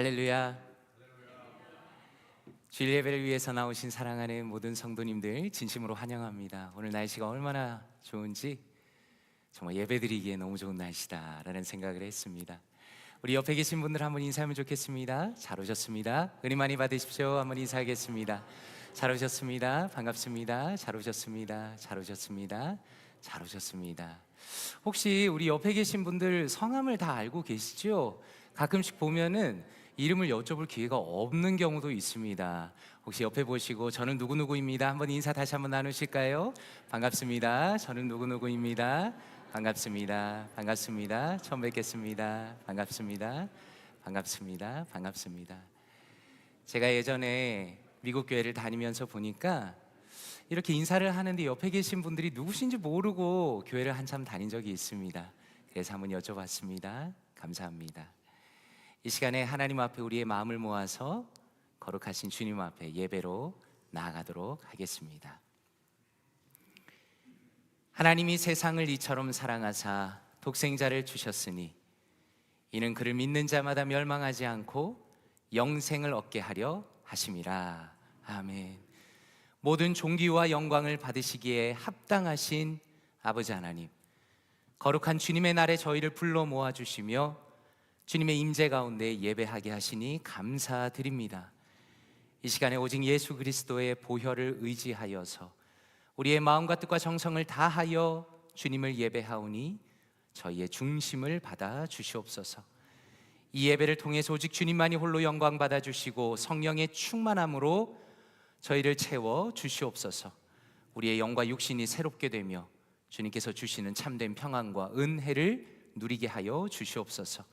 할렐루야. 주일 예배를 위해서 나오신 사랑하는 모든 성도님들 진심으로 환영합니다. 오늘 날씨가 얼마나 좋은지 정말 예배드리기에 너무 좋은 날씨다라는 생각을 했습니다. 우리 옆에 계신 분들 한번 인사하면 좋겠습니다. 잘 오셨습니다. 은혜 많이 받으십시오. 한번 인사하겠습니다. 잘 오셨습니다. 반갑습니다. 잘 오셨습니다. 잘 오셨습니다. 잘 오셨습니다. 혹시 우리 옆에 계신 분들 성함을 다 알고 계시죠? 가끔씩 보면은 이름을 여쭤볼 기회가 없는 경우도 있습니다. 혹시 옆에 보시고 저는 누구누구입니다. 한번 인사 다시 한번 나누실까요? 반갑습니다. 저는 누구누구입니다. 반갑습니다. 반갑습니다. 처음 뵙겠습니다. 반갑습니다. 반갑습니다. 반갑습니다. 제가 예전에 미국 교회를 다니면서 보니까 이렇게 인사를 하는데 옆에 계신 분들이 누구신지 모르고 교회를 한참 다닌 적이 있습니다. 그래서 한번 여쭤봤습니다. 감사합니다. 이 시간에 하나님 앞에 우리의 마음을 모아서 거룩하신 주님 앞에 예배로 나아가도록 하겠습니다. 하나님이 세상을 이처럼 사랑하사 독생자를 주셨으니 이는 그를 믿는 자마다 멸망하지 않고 영생을 얻게 하려 하심이라. 아멘. 모든 존귀와 영광을 받으시기에 합당하신 아버지 하나님, 거룩한 주님의 날에 저희를 불러 모아주시며 주님의 임재 가운데 예배하게 하시니 감사드립니다. 이 시간에 오직 예수 그리스도의 보혈을 의지하여서 우리의 마음과 뜻과 정성을 다하여 주님을 예배하오니 저희의 중심을 받아 주시옵소서. 이 예배를 통해서 오직 주님만이 홀로 영광 받아 주시고 성령의 충만함으로 저희를 채워 주시옵소서. 우리의 영과 육신이 새롭게 되며 주님께서 주시는 참된 평안과 은혜를 누리게 하여 주시옵소서.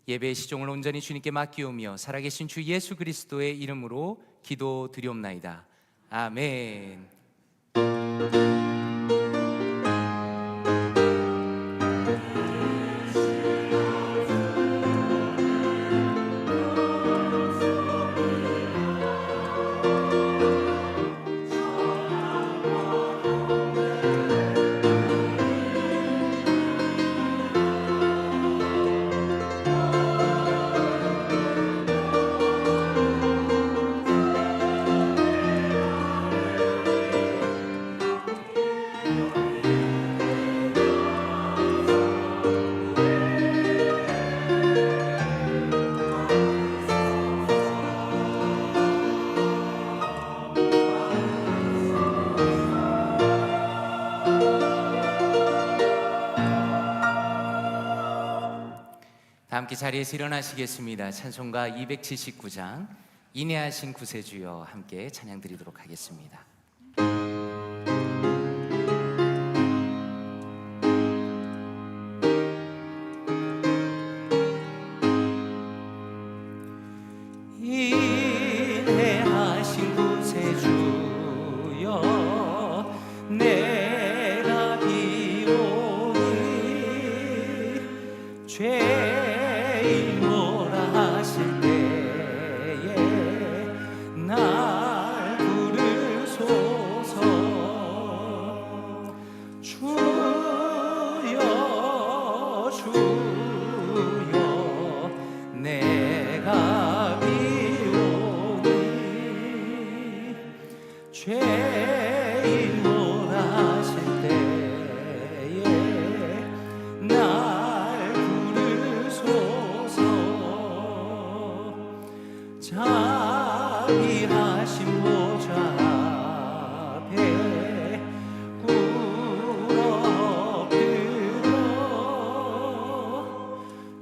예배의 시종을 온전히 주님께 맡기오며 살아계신 주 예수 그리스도의 이름으로 기도드리옵나이다. 아멘. 함께 자리에서 일어나시겠습니다. 찬송가 279장 인내하신 구세주여 함께 찬양 드리도록 하겠습니다. 인내하신 구세주여 내가 비오니 하실 때에 날 부르소서. 주여 주여 내가 비오니 죄인을 하실 때에 날 부르소서. 자비하신 보좌 앞에 꿇어엎드려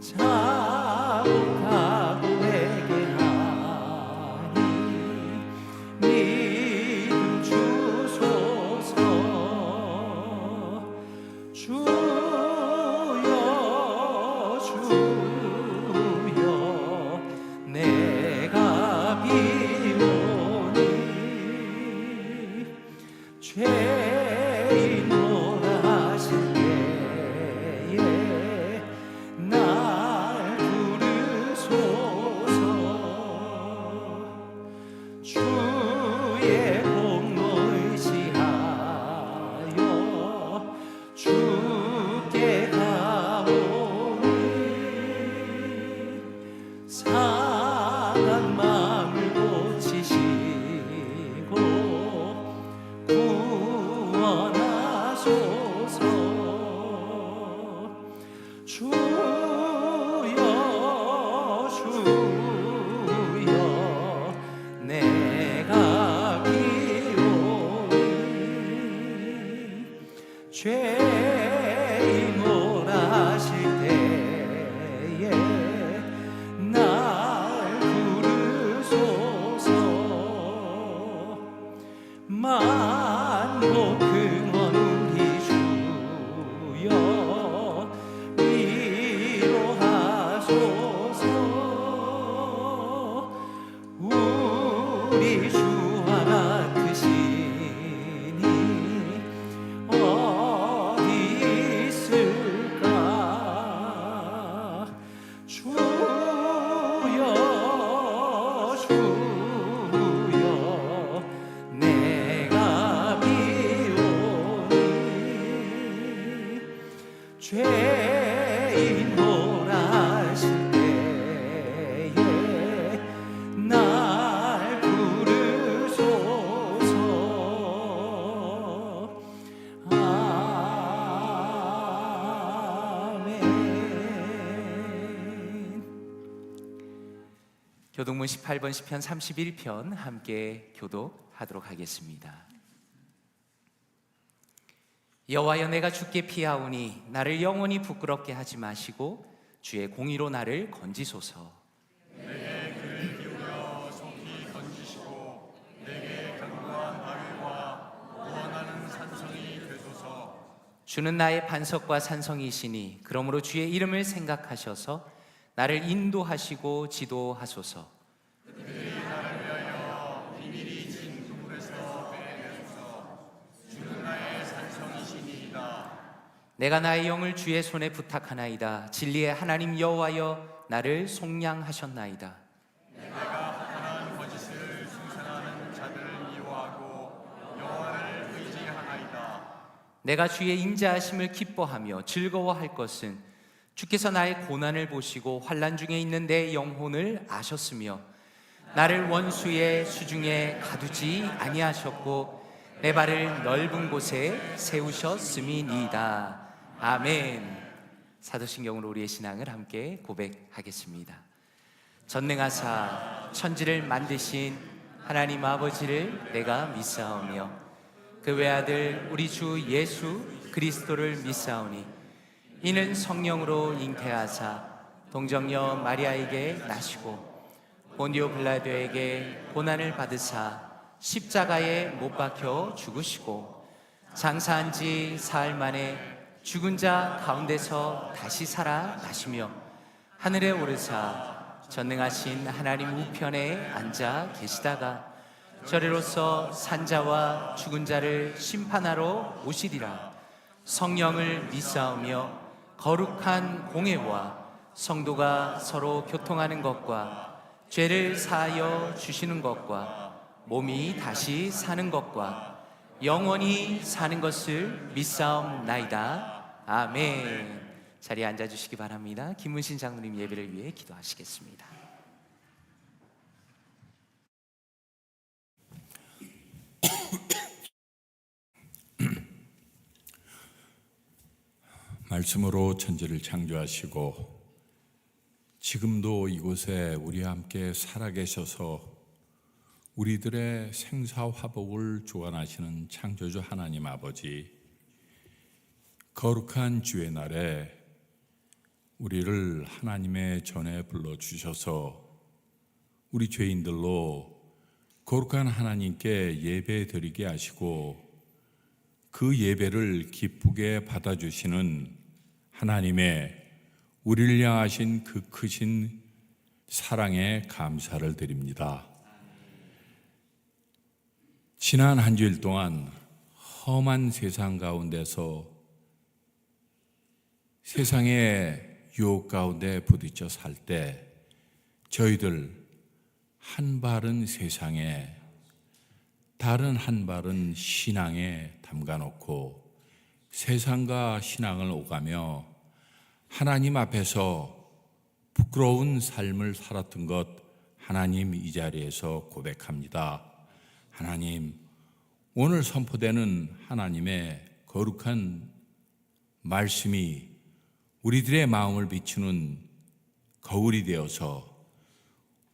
자복하고 회개하니 믿음 주소서. 주여 주여 내가 비오니 죄인을 하실 때에 날 부르소서. 주의 공로 의지하여 주께 가오니 임홀하실 때에 날 부르소서. 만복 근원 우리 주여 위로하소서. 우리 주 하나 크시니 어디 있을까. 주여 주여 내가 비오니 죄인 홀하실 때에 날 부르소서. 아멘. 교동문 18번 시편 31편 함께 교독하도록 하겠습니다. 여호와여, 내가 주께 피하오니 나를 영원히 부끄럽게 하지 마시고 주의 공의로 나를 건지소서. 내게 귀를 기울여 속히 건지시고 내게 견고한 바위와 구원하는 산성이 되소서. 주는 나의 반석과 산성이시니 그러므로 주의 이름을 생각하셔서 나를 인도하시고 지도하소서. 그들이 나를 위하여 비밀이 진 그물에서 빼내소서. 주는 나의 산성이시니이다. 내가 나의 영을 주의 손에 부탁하나이다. 진리의 하나님 여호와여, 나를 속량하셨나이다. 내가 허탄한 거짓을 숭상하는 자들을 미워하고 여호와를 의지하나이다. 내가 주의 인자하심을 기뻐하며 즐거워할 것은 주께서 나의 고난을 보시고 환난 중에 있는 내 영혼을 아셨으며 나를 원수의 수중에 가두지 아니하셨고 내 발을 넓은 곳에 세우셨음이니이다. 아멘. 사도신경으로 우리의 신앙을 함께 고백하겠습니다. 전능하사 천지를 만드신 하나님 아버지를 내가 믿사오며 그 외아들 우리 주 예수 그리스도를 믿사오니 이는 성령으로 잉태하사 동정녀 마리아에게 나시고 본디오 빌라도에게 고난을 받으사 십자가에 못 박혀 죽으시고 장사한 지 사흘 만에 죽은 자 가운데서 다시 살아나시며 하늘에 오르사 전능하신 하나님 우편에 앉아 계시다가 저리로서 산자와 죽은 자를 심판하러 오시리라. 성령을 믿사오며 거룩한 공회와 성도가 서로 교통하는 것과 죄를 사하여 주시는 것과 몸이 다시 사는 것과 영원히 사는 것을 믿사옵나이다. 아멘. 자리에 앉아주시기 바랍니다. 김문신 장로님 예배를 위해 기도하시겠습니다. 말씀으로 천지를 창조하시고 지금도 이곳에 우리와 함께 살아계셔서 우리들의 생사화복을 주관하시는 창조주 하나님 아버지, 거룩한 주의 날에 우리를 하나님의 전에 불러주셔서 우리 죄인들로 거룩한 하나님께 예배드리게 하시고 그 예배를 기쁘게 받아주시는 하나님의 우리를 향하신 그 크신 사랑에 감사를 드립니다. 지난 한 주일 동안 험한 세상 가운데서 세상의 유혹 가운데 부딪혀 살 때 저희들 한 발은 세상에 다른 한 발은 신앙에 담가놓고 세상과 신앙을 오가며 하나님 앞에서 부끄러운 삶을 살았던 것 하나님 이 자리에서 고백합니다. 하나님, 오늘 선포되는 하나님의 거룩한 말씀이 우리들의 마음을 비추는 거울이 되어서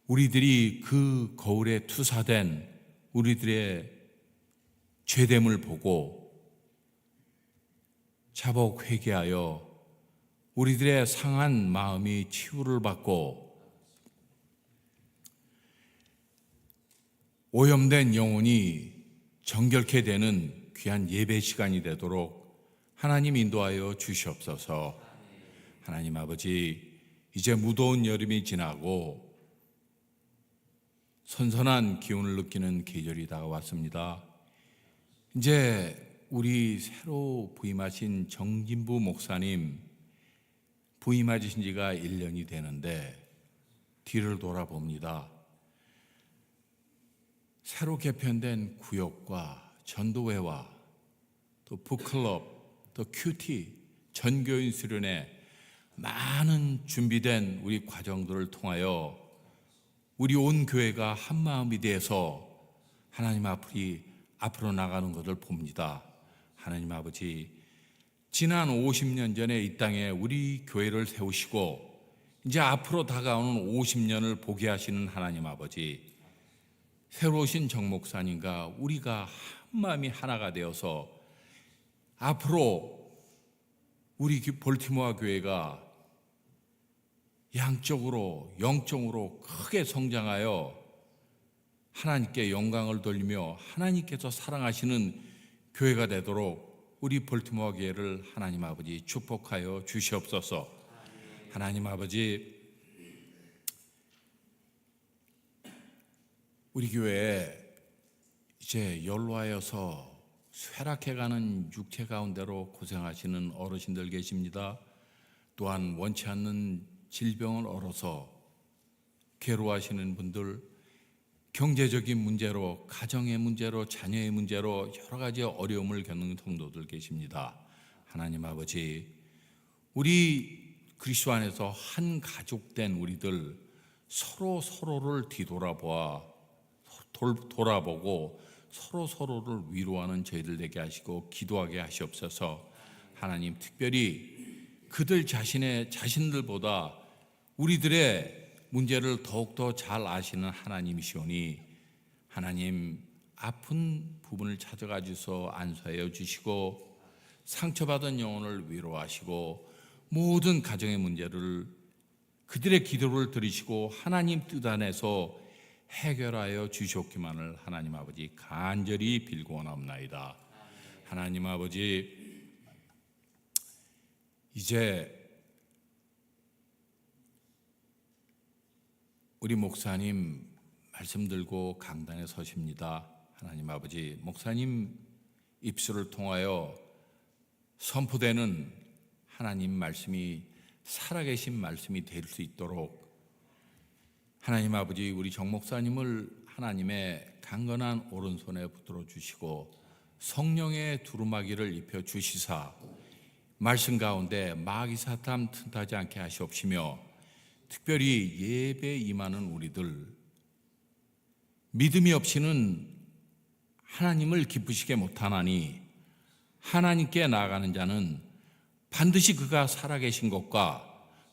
우리들이 그 거울에 투사된 우리들의 죄됨을 보고 자복 회개하여 우리들의 상한 마음이 치유를 받고 오염된 영혼이 정결케 되는 귀한 예배 시간이 되도록 하나님 인도하여 주시옵소서. 하나님 아버지, 이제 무더운 여름이 지나고 선선한 기운을 느끼는 계절이 다가왔습니다. 이제 우리 새로 부임하신 정진부 목사님 부임하신 지가 1년이 되는데 뒤를 돌아봅니다. 새로 개편된 구역과 전도회와 또 북클럽, 또 큐티, 전교인 수련회 많은 준비된 우리 과정들을 통하여 우리 온 교회가 한 마음이 되어서 하나님 앞으로 나가는 것을 봅니다. 하나님 아버지, 지난 50년 전에 이 땅에 우리 교회를 세우시고 이제 앞으로 다가오는 50년을 보게 하시는 하나님 아버지, 새로 오신 정 목사님과 우리가 한 마음이 하나가 되어서 앞으로 우리 볼티모어 교회가 양적으로 영적으로 크게 성장하여 하나님께 영광을 돌리며 하나님께서 사랑하시는 교회가 되도록 우리 볼티모어 교회를 하나님 아버지 축복하여 주시옵소서. 하나님 아버지, 우리 교회에 이제 연로하여서 쇠락해가는 육체 가운데로 고생하시는 어르신들 계십니다. 또한 원치 않는 질병을 얻어서 괴로워하시는 분들, 경제적인 문제로, 가정의 문제로, 자녀의 문제로 여러 가지 어려움을 겪는 성도들 계십니다. 하나님 아버지, 우리 그리스도 안에서 한 가족된 우리들 서로를 돌아보고 서로를 위로하는 저희들 되게 하시고 기도하게 하시옵소서. 하나님, 특별히 그들 자신들보다 우리들의 문제를 더욱더 잘 아시는 하나님이시오니 하나님, 아픈 부분을 찾아가 주셔서 안수하여 주시고 상처받은 영혼을 위로하시고 모든 가정의 문제를 그들의 기도를 들으시고 하나님 뜻 안에서 해결하여 주시옵기만을 하나님 아버지 간절히 빌고 원하옵나이다. 하나님 아버지, 이제 우리 목사님 말씀 들고 강단에 서십니다. 하나님 아버지, 목사님 입술을 통하여 선포되는 하나님 말씀이 살아계신 말씀이 될 수 있도록 하나님 아버지, 우리 정 목사님을 하나님의 강건한 오른손에 붙들어 주시고 성령의 두루마기를 입혀 주시사 말씀 가운데 마귀 사탄 틈타지 않게 하시옵시며 특별히 예배에 임하는 우리들, 믿음이 없이는 하나님을 기쁘시게 못하나니 하나님께 나아가는 자는 반드시 그가 살아계신 것과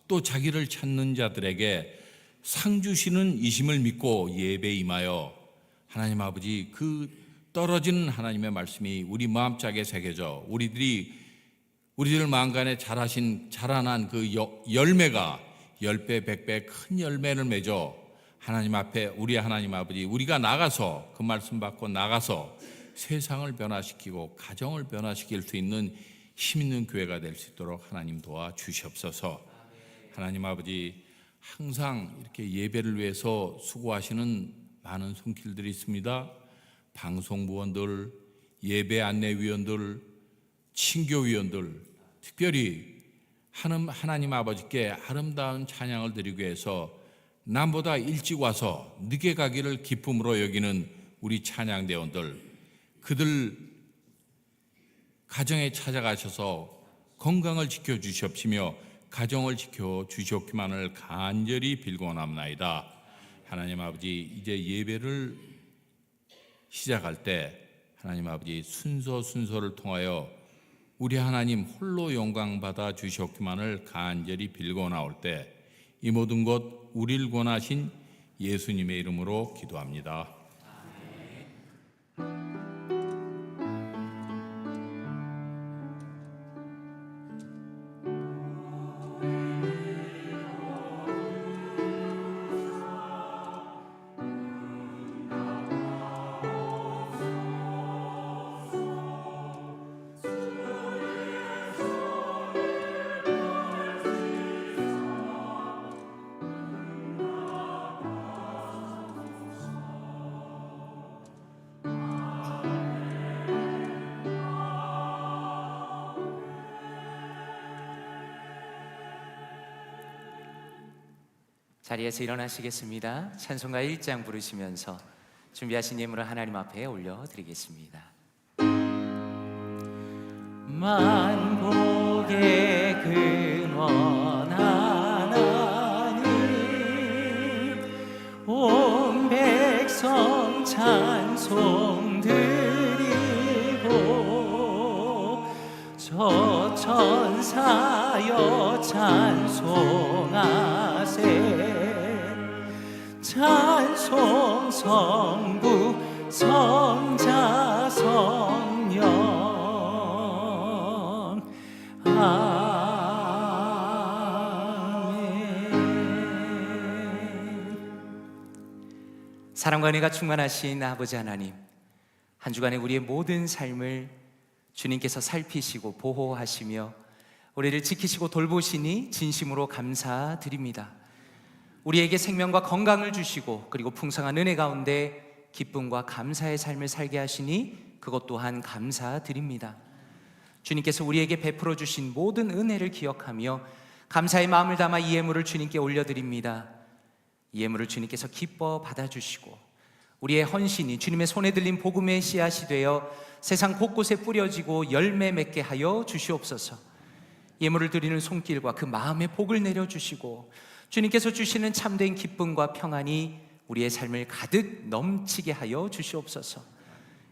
또 자기를 찾는 자들에게 상 주시는 이심을 믿고 예배에 임하여 하나님 아버지, 그 떨어지는 하나님의 말씀이 우리 마음짝에 새겨져 우리들 마음간에 자라난 그 열매가 10배 100배 큰 열매를 맺어 하나님 앞에 우리 하나님 아버지, 우리가 나가서 그 말씀 받고 나가서 세상을 변화시키고 가정을 변화시킬 수 있는 힘 있는 교회가 될 수 있도록 하나님 도와 주시옵소서. 하나님 아버지, 항상 이렇게 예배를 위해서 수고하시는 많은 손길들이 있습니다. 방송부원들, 예배 안내위원들, 친교위원들, 특별히 하나님 아버지께 아름다운 찬양을 드리기 위해서 남보다 일찍 와서 늦게 가기를 기쁨으로 여기는 우리 찬양대원들, 그들 가정에 찾아가셔서 건강을 지켜주시옵시며 가정을 지켜주시옵기만을 간절히 빌고 원합나이다. 하나님 아버지, 이제 예배를 시작할 때 하나님 아버지 순서를 통하여 우리 하나님 홀로 영광 받아 주시옵기만을 간절히 빌고 나올 때 이 모든 것 우리를 권하신 예수님의 이름으로 기도합니다. 자리에서 일어나시겠습니다. 찬송가 1장 부르시면서 준비하신 예물을 하나님 앞에 올려드리겠습니다. 만복의 근원 하나님, 온 백성 찬송 드리고, 저 천사여 찬송하세. 찬송 성부 성자 성령, 아멘. 사랑과 은혜가 충만하신 아버지 하나님, 한 주간의 우리의 모든 삶을 주님께서 살피시고 보호하시며 우리를 지키시고 돌보시니 진심으로 감사드립니다. 우리에게 생명과 건강을 주시고 그리고 풍성한 은혜 가운데 기쁨과 감사의 삶을 살게 하시니 그것 또한 감사드립니다. 주님께서 우리에게 베풀어 주신 모든 은혜를 기억하며 감사의 마음을 담아 이 예물을 주님께 올려드립니다. 이 예물을 주님께서 기뻐 받아주시고 우리의 헌신이 주님의 손에 들린 복음의 씨앗이 되어 세상 곳곳에 뿌려지고 열매 맺게 하여 주시옵소서. 예물을 드리는 손길과 그 마음의 복을 내려주시고 주님께서 주시는 참된 기쁨과 평안이 우리의 삶을 가득 넘치게 하여 주시옵소서.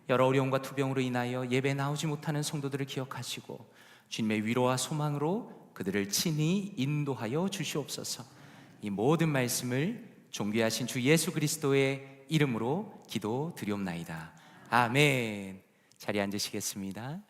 여러 어려움과 투병으로 인하여 예배 나오지 못하는 성도들을 기억하시고 주님의 위로와 소망으로 그들을 친히 인도하여 주시옵소서. 이 모든 말씀을 존귀하신 주 예수 그리스도의 이름으로 기도드리옵나이다. 아멘. 자리에 앉으시겠습니다.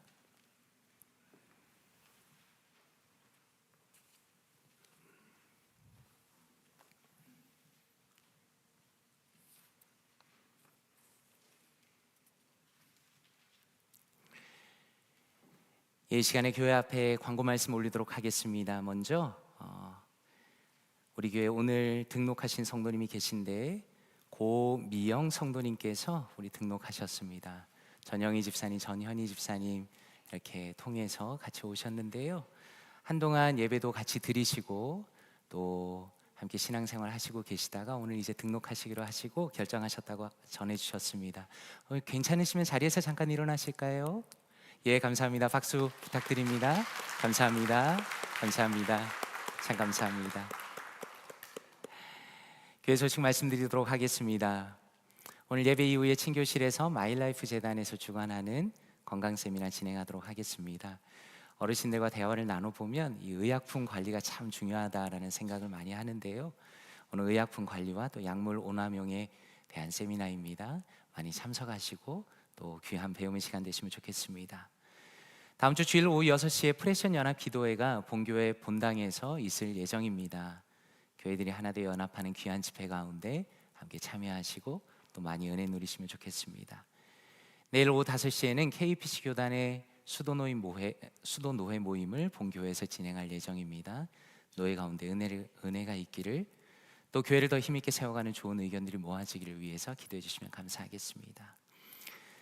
이 시간에 교회 앞에 광고 말씀 올리도록 하겠습니다. 먼저 우리 교회 오늘 등록하신 성도님이 계신데 고미영 성도님께서 우리 등록하셨습니다. 전영희 집사님, 전현희 집사님 이렇게 통해서 같이 오셨는데요. 한동안 예배도 같이 드리시고 또 함께 신앙생활 하시고 계시다가 오늘 이제 등록하시기로 하시고 결정하셨다고 전해주셨습니다. 괜찮으시면 자리에서 잠깐 일어나실까요? 예, 감사합니다. 박수 부탁드립니다. 감사합니다. 감사합니다. 참 감사합니다. 교회 소식 말씀드리도록 하겠습니다. 오늘 예배 이후에 친교실에서 마일라이프 재단에서 주관하는 건강 세미나 진행하도록 하겠습니다. 어르신들과 대화를 나눠보면 이 의약품 관리가 참 중요하다라는 생각을 많이 하는데요. 오늘 의약품 관리와 또 약물 오남용에 대한 세미나입니다. 많이 참석하시고 또 귀한 배움의 시간 되시면 좋겠습니다. 다음 주 주일 오후 6시에 프레션 연합 기도회가 본교회 본당에서 있을 예정입니다. 교회들이 하나 되어 연합하는 귀한 집회 가운데 함께 참여하시고 또 많이 은혜 누리시면 좋겠습니다. 내일 오후 5시에는 KPC 교단의 수도노회 모임을 본교회에서 진행할 예정입니다. 노예 가운데 은혜가 있기를, 또 교회를 더 힘있게 세워가는 좋은 의견들이 모아지기를 위해서 기도해 주시면 감사하겠습니다.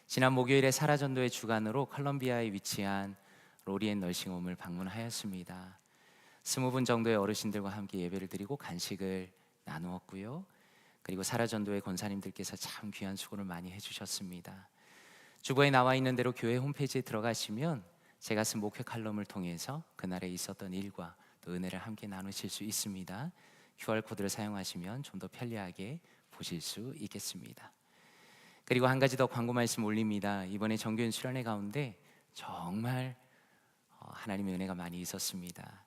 지난 목요일에 사라전도의 주관으로 컬럼비아에 위치한 로리앤 널싱홈을 방문하였습니다. 20분 정도의 어르신들과 함께 예배를 드리고 간식을 나누었고요. 그리고 사라전도의 권사님들께서 참 귀한 수고를 많이 해주셨습니다. 주보에 나와 있는 대로 교회 홈페이지에 들어가시면 제가 쓴 목회 칼럼을 통해서 그날에 있었던 일과 또 은혜를 함께 나누실 수 있습니다. QR코드를 사용하시면 좀 더 편리하게 보실 수 있겠습니다. 그리고 한 가지 더 광고 말씀 올립니다. 이번에 정교인 수련회 가운데 정말 하나님의 은혜가 많이 있었습니다.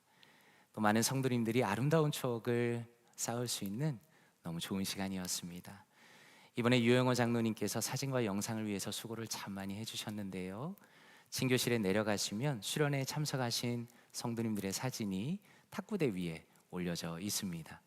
또 많은 성도님들이 아름다운 추억을 쌓을 수 있는 너무 좋은 시간이었습니다. 이번에 유영호 장로님께서 사진과 영상을 위해서 수고를 참 많이 해주셨는데요. 친교실에 내려가시면 수련회에 참석하신 성도님들의 사진이 탁구대 위에 올려져 있습니다.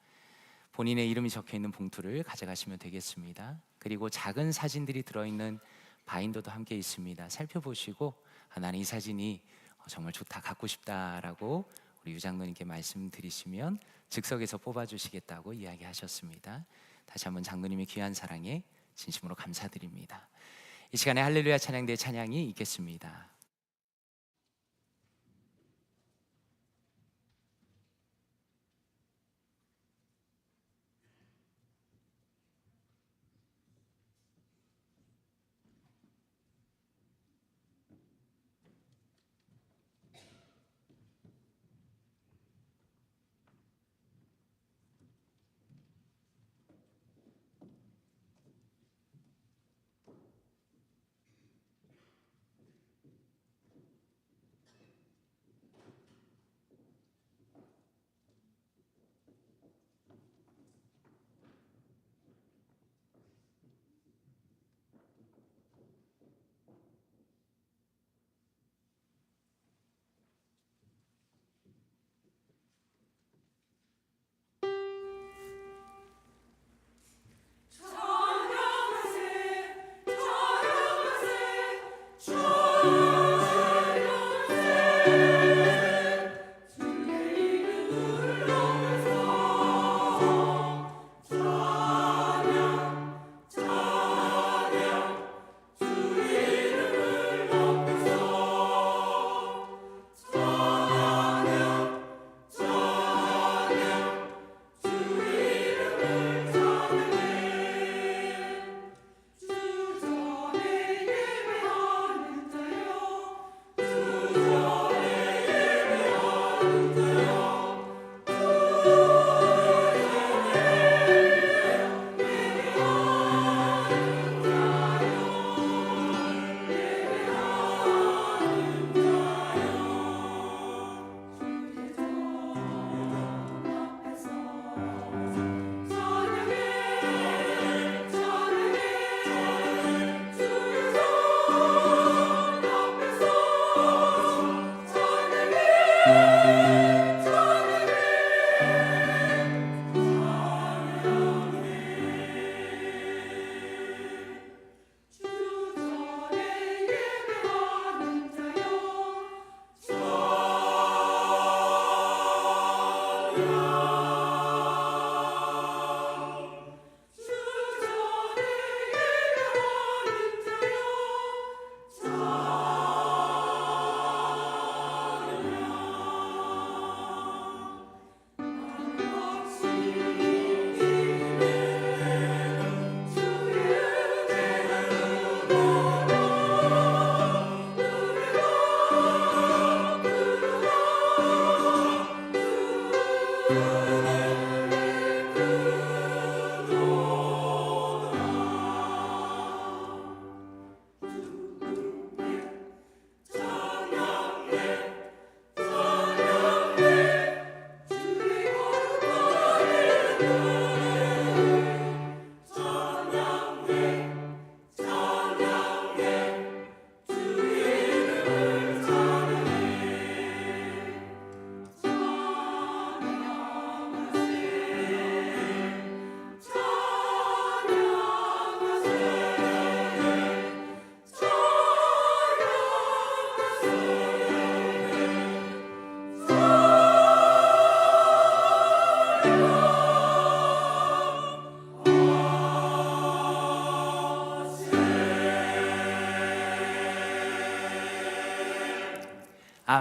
본인의 이름이 적혀있는 봉투를 가져가시면 되겠습니다. 그리고 작은 사진들이 들어있는 바인더도 함께 있습니다. 살펴보시고 나는 이 사진이 정말 좋다, 갖고 싶다라고 우리 유장로님께 말씀드리시면 즉석에서 뽑아주시겠다고 이야기하셨습니다. 다시 한번 장로님의 귀한 사랑에 진심으로 감사드립니다. 이 시간에 할렐루야 찬양대 찬양이 있겠습니다.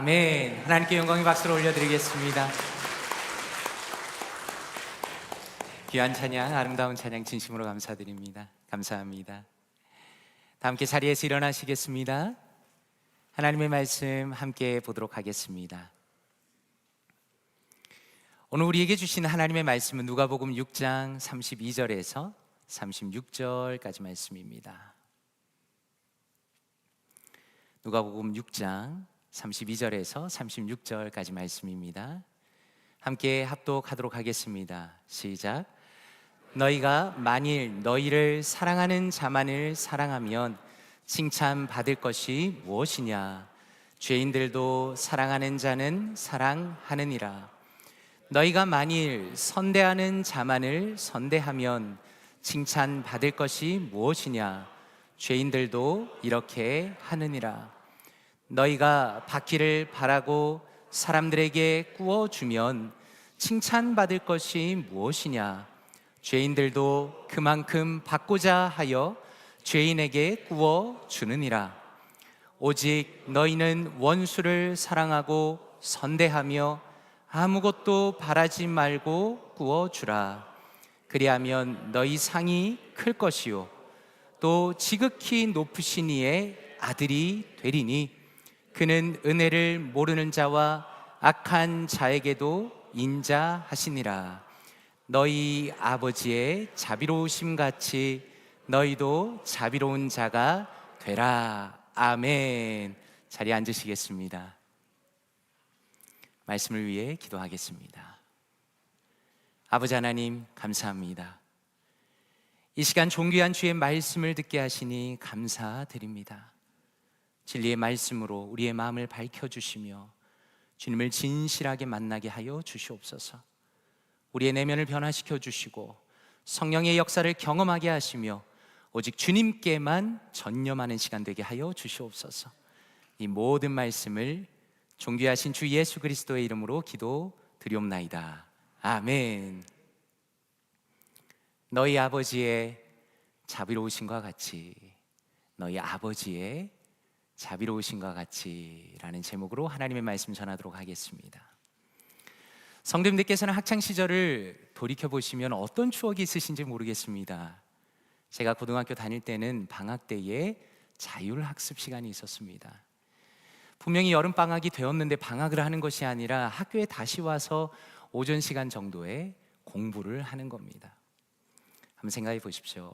아멘. 하나님께 영광의 박수를 올려드리겠습니다. 귀한 찬양, 아름다운 찬양 진심으로 감사드립니다. 감사합니다. 다 함께 자리에서 일어나시겠습니다. 하나님의 말씀 함께 보도록 하겠습니다. 오늘 우리에게 주신 하나님의 말씀은 누가복음 6장 32절에서 36절까지 말씀입니다. 누가복음 6장 32절에서 36절까지 말씀입니다. 함께 합독하도록 하겠습니다. 시작. 너희가 만일 너희를 사랑하는 자만을 사랑하면 칭찬받을 것이 무엇이냐? 죄인들도 사랑하는 자는 사랑하느니라. 너희가 만일 선대하는 자만을 선대하면 칭찬받을 것이 무엇이냐? 죄인들도 이렇게 하느니라. 너희가 받기를 바라고 사람들에게 구워주면 칭찬받을 것이 무엇이냐? 죄인들도 그만큼 받고자 하여 죄인에게 구워주느니라. 오직 너희는 원수를 사랑하고 선대하며 아무것도 바라지 말고 구워주라. 그리하면 너희 상이 클 것이요 또 지극히 높으신 이의 아들이 되리니 그는 은혜를 모르는 자와 악한 자에게도 인자하시니라. 너희 아버지의 자비로우심 같이 너희도 자비로운 자가 되라. 아멘. 자리에 앉으시겠습니다. 말씀을 위해 기도하겠습니다. 아버지 하나님 감사합니다. 이 시간 존귀한 주의 말씀을 듣게 하시니 감사드립니다. 진리의 말씀으로 우리의 마음을 밝혀주시며 주님을 진실하게 만나게 하여 주시옵소서. 우리의 내면을 변화시켜 주시고 성령의 역사를 경험하게 하시며 오직 주님께만 전념하는 시간 되게 하여 주시옵소서. 이 모든 말씀을 존귀하신 주 예수 그리스도의 이름으로 기도 드리옵나이다. 아멘. 너희 아버지의 자비로우신과 같이, 너희 아버지의 자비로우신과 같이 라는 제목으로 하나님의 말씀 전하도록 하겠습니다. 성도님들께서는 학창시절을 돌이켜보시면 어떤 추억이 있으신지 모르겠습니다. 제가 고등학교 다닐 때는 방학 때에 자율학습 시간이 있었습니다. 분명히 여름방학이 되었는데 방학을 하는 것이 아니라 학교에 다시 와서 오전 시간 정도의 공부를 하는 겁니다. 한번 생각해 보십시오.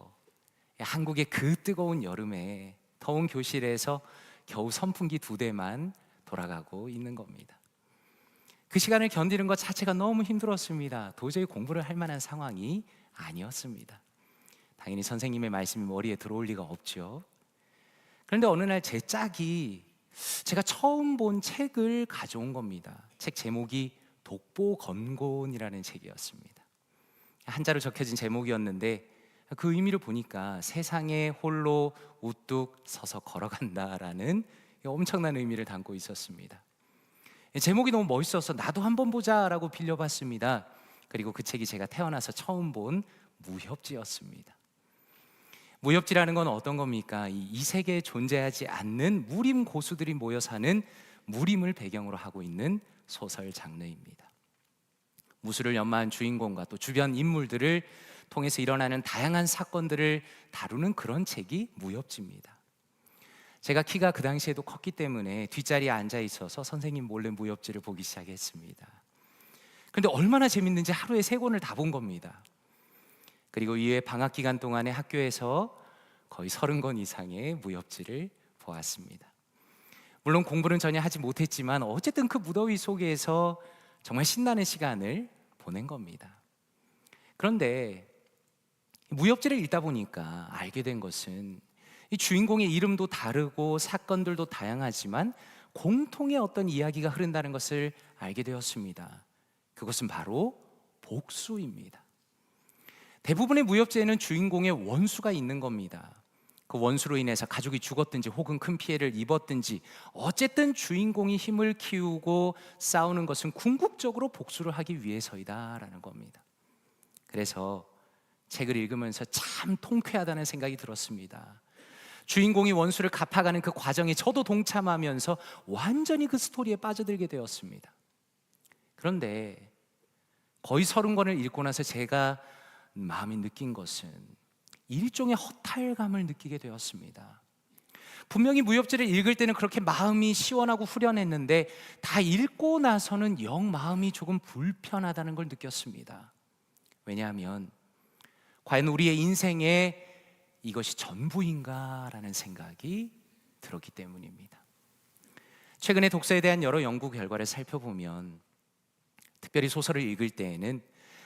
한국의 그 뜨거운 여름에 더운 교실에서 겨우 선풍기 2대만 돌아가고 있는 겁니다. 그 시간을 견디는 것 자체가 너무 힘들었습니다. 도저히 공부를 할 만한 상황이 아니었습니다. 당연히 선생님의 말씀이 머리에 들어올 리가 없죠. 그런데 어느 날 제 짝이 제가 처음 본 책을 가져온 겁니다. 책 제목이 독보건곤이라는 책이었습니다. 한자로 적혀진 제목이었는데 그 의미를 보니까 세상에 홀로 우뚝 서서 걸어간다라는 엄청난 의미를 담고 있었습니다. 제목이 너무 멋있어서 나도 한번 보자라고 빌려봤습니다. 그리고 그 책이 제가 태어나서 처음 본 무협지였습니다. 무협지라는 건 어떤 겁니까? 이 세계에 존재하지 않는 무림 고수들이 모여 사는 무림을 배경으로 하고 있는 소설 장르입니다. 무술을 연마한 주인공과 또 주변 인물들을 통해서 일어나는 다양한 사건들을 다루는 그런 책이 무협지입니다. 제가 키가 그 당시에도 컸기 때문에 뒷자리에 앉아 있어서 선생님 몰래 무협지를 보기 시작했습니다. 그런데 얼마나 재밌는지 하루에 3권을 다 본 겁니다. 그리고 이후에 방학 기간 동안에 학교에서 거의 30권 이상의 무협지를 보았습니다. 물론 공부는 전혀 하지 못했지만 어쨌든 그 무더위 속에서 정말 신나는 시간을 보낸 겁니다. 그런데 무협지를 읽다 보니까 알게 된 것은 이 주인공의 이름도 다르고 사건들도 다양하지만 공통의 어떤 이야기가 흐른다는 것을 알게 되었습니다. 그것은 바로 복수입니다. 대부분의 무협지에는 주인공의 원수가 있는 겁니다. 그 원수로 인해서 가족이 죽었든지 혹은 큰 피해를 입었든지 어쨌든 주인공이 힘을 키우고 싸우는 것은 궁극적으로 복수를 하기 위해서이다라는 겁니다. 그래서 책을 읽으면서 참 통쾌하다는 생각이 들었습니다. 주인공이 원수를 갚아가는 그 과정에 저도 동참하면서 완전히 그 스토리에 빠져들게 되었습니다. 그런데 거의 30권을 읽고 나서 제가 마음이 느낀 것은 일종의 허탈감을 느끼게 되었습니다. 분명히 무협지를 읽을 때는 그렇게 마음이 시원하고 후련했는데 다 읽고 나서는 영 마음이 조금 불편하다는 걸 느꼈습니다. 왜냐하면 과연 우리의 인생에 이것이 전부인가라는 생각이 들었기 때문입니다. 최근에 독서에 대한 여러 연구 결과를 살펴보면 특별히 소설을 읽을 때에는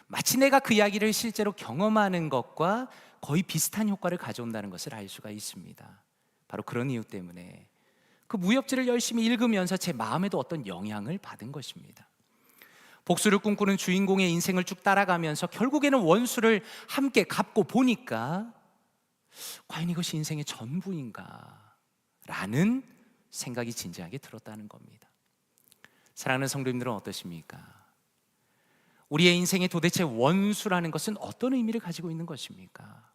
마치 내가 그 이야기를 실제로 경험하는 것과 거의 비슷한 효과를 가져온다는 것을 알 수가 있습니다. 바로 그런 이유 때문에 그 무협지를 열심히 읽으면서 제 마음에도 어떤 영향을 받은 것입니다. 복수를 꿈꾸는 주인공의 인생을 쭉 따라가면서 결국에는 원수를 함께 갚고 보니까 과연 이것이 인생의 전부인가? 라는 생각이 진지하게 들었다는 겁니다. 사랑하는 성도님들은 어떠십니까? 우리의 인생에 도대체 원수라는 것은 어떤 의미를 가지고 있는 것입니까?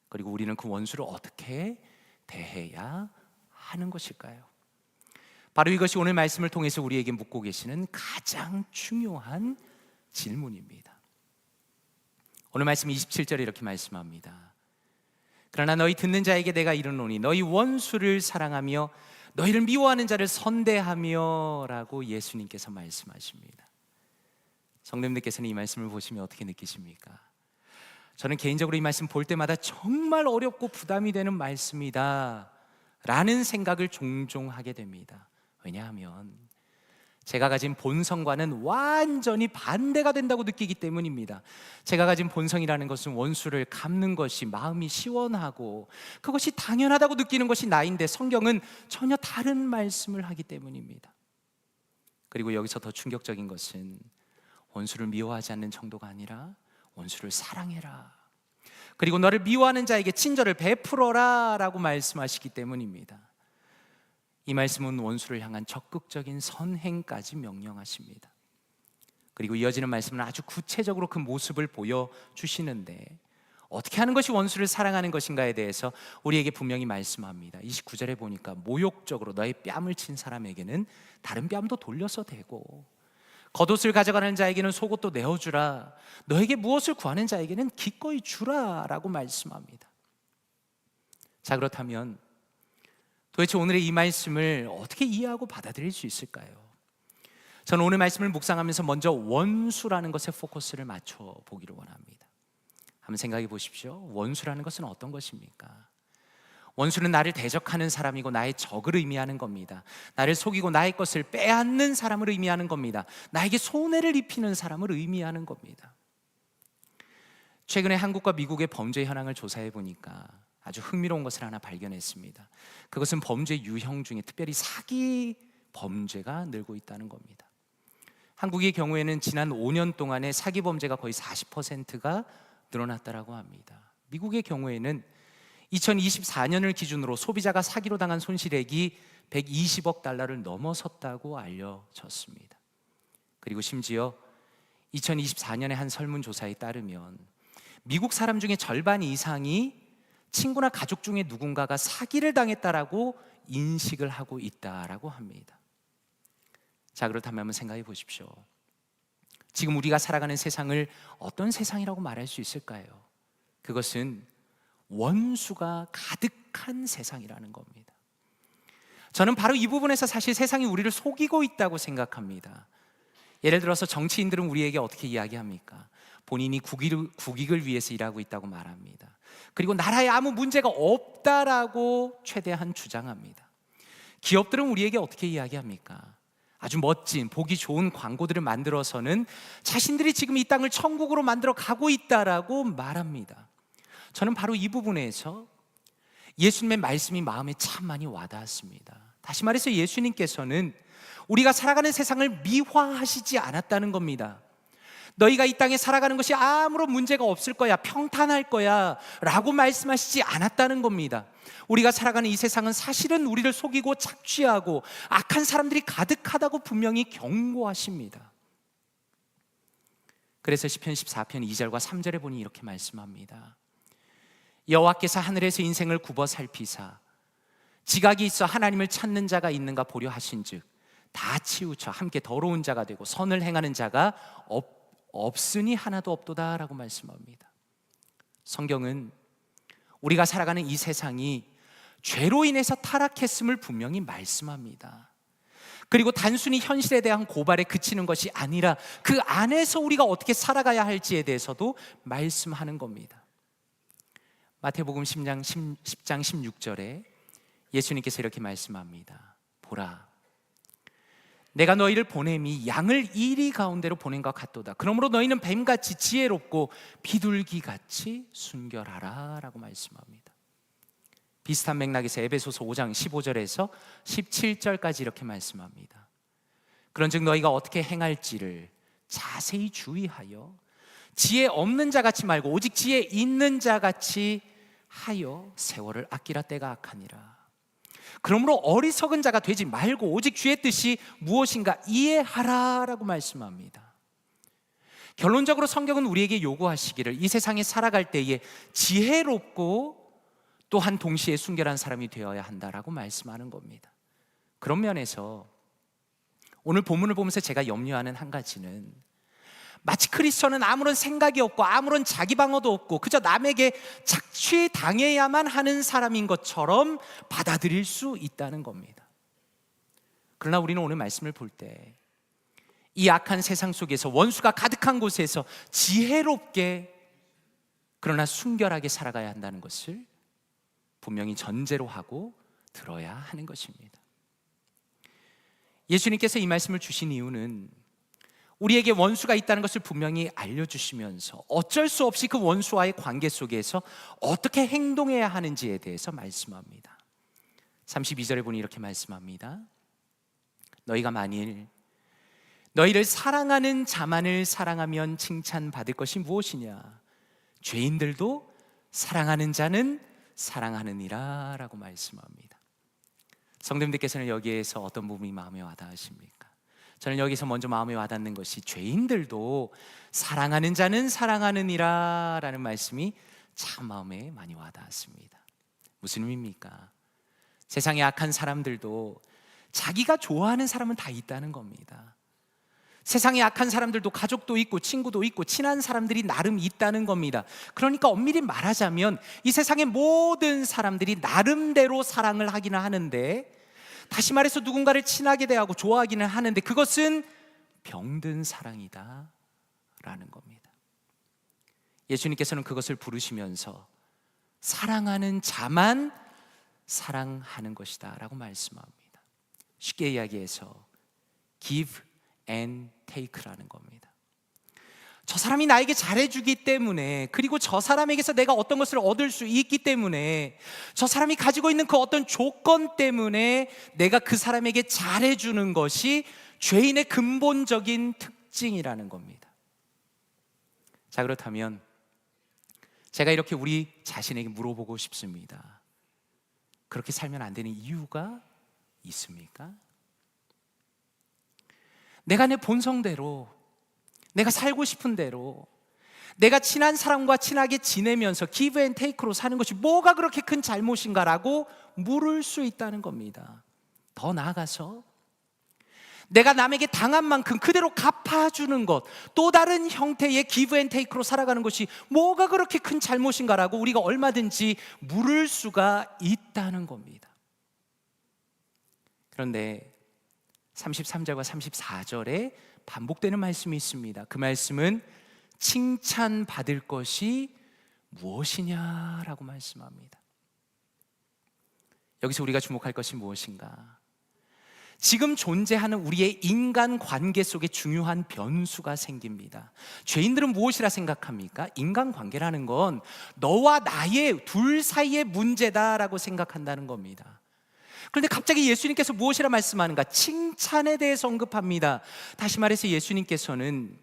그리고 우리는 그 원수를 어떻게 대해야 하는 것일까요? 바로 이것이 오늘 말씀을 통해서 우리에게 묻고 계시는 가장 중요한 질문입니다. 오늘 말씀 27절에 이렇게 말씀합니다. 그러나 너희 듣는 자에게 내가 이르노니 너희 원수를 사랑하며 너희를 미워하는 자를 선대하며 라고 예수님께서 말씀하십니다. 성도님들께서는 이 말씀을 보시면 어떻게 느끼십니까? 저는 개인적으로 이 말씀 볼 때마다 정말 어렵고 부담이 되는 말씀이다 라는 생각을 종종 하게 됩니다. 왜냐하면 제가 가진 본성과는 완전히 반대가 된다고 느끼기 때문입니다. 제가 가진 본성이라는 것은 원수를 갚는 것이 마음이 시원하고 그것이 당연하다고 느끼는 것이 나인데 성경은 전혀 다른 말씀을 하기 때문입니다. 그리고 여기서 더 충격적인 것은 원수를 미워하지 않는 정도가 아니라 원수를 사랑해라. 그리고 너를 미워하는 자에게 친절을 베풀어라 라고 말씀하시기 때문입니다. 이 말씀은 원수를 향한 적극적인 선행까지 명령하십니다. 그리고 이어지는 말씀은 아주 구체적으로 그 모습을 보여주시는데 어떻게 하는 것이 원수를 사랑하는 것인가에 대해서 우리에게 분명히 말씀합니다. 29절에 보니까 모욕적으로 너의 뺨을 친 사람에게는 다른 뺨도 돌려서 대고 겉옷을 가져가는 자에게는 속옷도 내어주라. 너에게 무엇을 구하는 자에게는 기꺼이 주라 라고 말씀합니다. 자, 그렇다면 도대체 오늘의 이 말씀을 어떻게 이해하고 받아들일 수 있을까요? 저는 오늘 말씀을 묵상하면서 먼저 원수라는 것에 포커스를 맞춰 보기를 원합니다. 한번 생각해 보십시오. 원수라는 것은 어떤 것입니까? 원수는 나를 대적하는 사람이고 나의 적을 의미하는 겁니다. 나를 속이고 나의 것을 빼앗는 사람을 의미하는 겁니다. 나에게 손해를 입히는 사람을 의미하는 겁니다. 최근에 한국과 미국의 범죄 현황을 조사해 보니까 아주 흥미로운 것을 하나 발견했습니다. 그것은 범죄 유형 중에 특별히 사기 범죄가 늘고 있다는 겁니다. 한국의 경우에는 지난 5년 동안에 사기 범죄가 거의 40%가 늘어났다고 합니다. 미국의 경우에는 2024년을 기준으로 소비자가 사기로 당한 손실액이 120억 달러를 넘어섰다고 알려졌습니다. 그리고 심지어 2024년의 한 설문조사에 따르면 미국 사람 중에 절반 이상이 친구나 가족 중에 누군가가 사기를 당했다라고 인식을 하고 있다라고 합니다. 자, 그렇다면 한번 생각해 보십시오. 지금 우리가 살아가는 세상을 어떤 세상이라고 말할 수 있을까요? 그것은 원수가 가득한 세상이라는 겁니다. 저는 바로 이 부분에서 사실 세상이 우리를 속이고 있다고 생각합니다. 예를 들어서 정치인들은 우리에게 어떻게 이야기합니까? 본인이 국익을 위해서 일하고 있다고 말합니다. 그리고 나라에 아무 문제가 없다라고 최대한 주장합니다. 기업들은 우리에게 어떻게 이야기합니까? 아주 멋진 보기 좋은 광고들을 만들어서는 자신들이 지금 이 땅을 천국으로 만들어 가고 있다라고 말합니다. 저는 바로 이 부분에서 예수님의 말씀이 마음에 참 많이 와닿았습니다. 다시 말해서 예수님께서는 우리가 살아가는 세상을 미화하시지 않았다는 겁니다. 너희가 이 땅에 살아가는 것이 아무런 문제가 없을 거야, 평탄할 거야 라고 말씀하시지 않았다는 겁니다. 우리가 살아가는 이 세상은 사실은 우리를 속이고 착취하고 악한 사람들이 가득하다고 분명히 경고하십니다. 그래서 시편 14편 2절과 3절에 보니 이렇게 말씀합니다. 여호와께서 하늘에서 인생을 굽어 살피사 지각이 있어 하나님을 찾는 자가 있는가 보려 하신즉 다 치우쳐 함께 더러운 자가 되고 선을 행하는 자가 없으니 하나도 없도다 라고 말씀합니다. 성경은 우리가 살아가는 이 세상이 죄로 인해서 타락했음을 분명히 말씀합니다. 그리고 단순히 현실에 대한 고발에 그치는 것이 아니라 그 안에서 우리가 어떻게 살아가야 할지에 대해서도 말씀하는 겁니다. 마태복음 10장 16절에 예수님께서 이렇게 말씀합니다. 보라, 내가 너희를 보냄이 양을 이리 가운데로 보낸 것 같도다. 그러므로 너희는 뱀같이 지혜롭고 비둘기같이 순결하라 라고 말씀합니다. 비슷한 맥락에서 에베소서 5장 15절에서 17절까지 이렇게 말씀합니다. 그런즉 너희가 어떻게 행할지를 자세히 주의하여 지혜 없는 자같이 말고 오직 지혜 있는 자같이 하여 세월을 아끼라. 때가 악하니라. 그러므로 어리석은 자가 되지 말고 오직 주의 뜻이 무엇인가 이해하라 라고 말씀합니다. 결론적으로 성경은 우리에게 요구하시기를 이 세상에 살아갈 때에 지혜롭고 또한 동시에 순결한 사람이 되어야 한다라고 말씀하는 겁니다. 그런 면에서 오늘 본문을 보면서 제가 염려하는 한 가지는 마치 크리스천은 아무런 생각이 없고 아무런 자기 방어도 없고 그저 남에게 착취당해야만 하는 사람인 것처럼 받아들일 수 있다는 겁니다. 그러나 우리는 오늘 말씀을 볼 때 이 악한 세상 속에서 원수가 가득한 곳에서 지혜롭게 그러나 순결하게 살아가야 한다는 것을 분명히 전제로 하고 들어야 하는 것입니다. 예수님께서 이 말씀을 주신 이유는 우리에게 원수가 있다는 것을 분명히 알려주시면서 어쩔 수 없이 그 원수와의 관계 속에서 어떻게 행동해야 하는지에 대해서 말씀합니다. 32절에 보니 이렇게 말씀합니다. 너희가 만일 너희를 사랑하는 자만을 사랑하면 칭찬받을 것이 무엇이냐? 죄인들도 사랑하는 자는 사랑하느니라 라고 말씀합니다. 성도님들께서는 여기에서 어떤 부분이 마음에 와닿으십니까? 저는 여기서 먼저 마음에 와닿는 것이 죄인들도 사랑하는 자는 사랑하느니라 라는 말씀이 참 마음에 많이 와닿았습니다. 무슨 의미입니까? 세상에 악한 사람들도 자기가 좋아하는 사람은 다 있다는 겁니다. 세상에 악한 사람들도 가족도 있고 친구도 있고 친한 사람들이 나름 있다는 겁니다. 그러니까 엄밀히 말하자면 이 세상의 모든 사람들이 나름대로 사랑을 하기는 하는데, 다시 말해서 누군가를 친하게 대하고 좋아하기는 하는데 그것은 병든 사랑이다 라는 겁니다. 예수님께서는 그것을 부르시면서 사랑하는 자만 사랑하는 것이다 라고 말씀합니다. 쉽게 이야기해서 give and take라는 겁니다. 저 사람이 나에게 잘해주기 때문에, 그리고 저 사람에게서 내가 어떤 것을 얻을 수 있기 때문에, 저 사람이 가지고 있는 그 어떤 조건 때문에 내가 그 사람에게 잘해주는 것이 죄인의 근본적인 특징이라는 겁니다. 자, 그렇다면 제가 이렇게 우리 자신에게 물어보고 싶습니다. 그렇게 살면 안 되는 이유가 있습니까? 내가 내 본성대로, 내가 살고 싶은 대로, 내가 친한 사람과 친하게 지내면서 give and take로 사는 것이 뭐가 그렇게 큰 잘못인가라고 물을 수 있다는 겁니다. 더 나아가서 내가 남에게 당한 만큼 그대로 갚아주는 것, 또 다른 형태의 give and take로 살아가는 것이 뭐가 그렇게 큰 잘못인가라고 우리가 얼마든지 물을 수가 있다는 겁니다. 그런데 33절과 34절에 반복되는 말씀이 있습니다. 그 말씀은 칭찬받을 것이 무엇이냐라고 말씀합니다. 여기서 우리가 주목할 것이 무엇인가? 지금 존재하는 우리의 인간 관계 속에 중요한 변수가 생깁니다. 죄인들은 무엇이라 생각합니까? 인간 관계라는 건 너와 나의 둘 사이의 문제다라고 생각한다는 겁니다. 그런데 갑자기 예수님께서 무엇이라 말씀하는가? 칭찬에 대해서 언급합니다. 다시 말해서 예수님께서는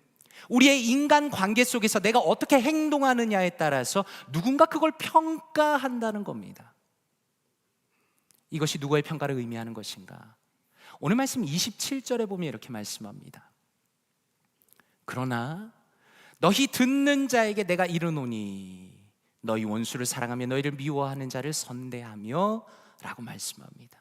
우리의 인간 관계 속에서 내가 어떻게 행동하느냐에 따라서 누군가 그걸 평가한다는 겁니다. 이것이 누구의 평가를 의미하는 것인가? 오늘 말씀 27절에 보면 이렇게 말씀합니다. 그러나 너희 듣는 자에게 내가 이르노니 너희 원수를 사랑하며 너희를 미워하는 자를 선대하며 라고 말씀합니다.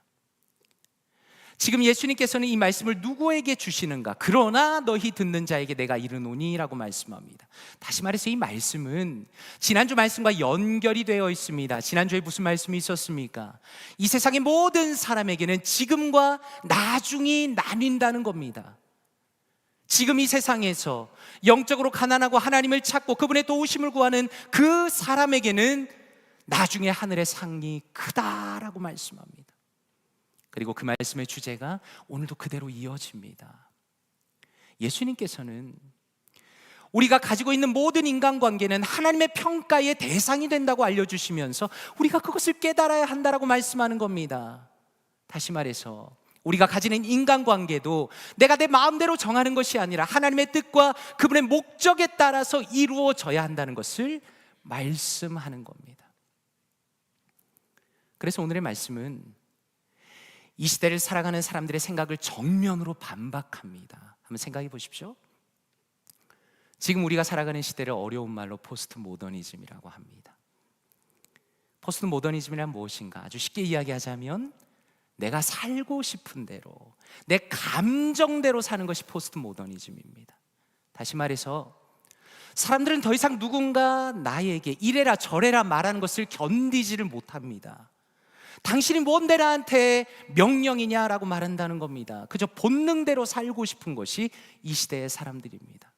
지금 예수님께서는 이 말씀을 누구에게 주시는가? 그러나 너희 듣는 자에게 내가 이르노니 라고 말씀합니다. 다시 말해서 이 말씀은 지난주 말씀과 연결이 되어 있습니다. 지난주에 무슨 말씀이 있었습니까? 이 세상의 모든 사람에게는 지금과 나중이 나뉜다는 겁니다. 지금 이 세상에서 영적으로 가난하고 하나님을 찾고 그분의 도우심을 구하는 그 사람에게는 나중에 하늘의 상이 크다라고 말씀합니다. 그리고 그 말씀의 주제가 오늘도 그대로 이어집니다. 예수님께서는 우리가 가지고 있는 모든 인간관계는 하나님의 평가의 대상이 된다고 알려주시면서 우리가 그것을 깨달아야 한다라고 말씀하는 겁니다. 다시 말해서 우리가 가지는 인간관계도 내가 내 마음대로 정하는 것이 아니라 하나님의 뜻과 그분의 목적에 따라서 이루어져야 한다는 것을 말씀하는 겁니다. 그래서 오늘의 말씀은 이 시대를 살아가는 사람들의 생각을 정면으로 반박합니다. 한번 생각해 보십시오. 지금 우리가 살아가는 시대를 어려운 말로 포스트 모더니즘이라고 합니다. 포스트 모더니즘이란 무엇인가? 아주 쉽게 이야기하자면 내가 살고 싶은 대로, 내 감정대로 사는 것이 포스트 모더니즘입니다. 다시 말해서 사람들은 더 이상 누군가 나에게 이래라 저래라 말하는 것을 견디지를 못합니다. 당신이 뭔데 나한테 명령이냐라고 말한다는 겁니다. 그저 본능대로 살고 싶은 것이 이 시대의 사람들입니다.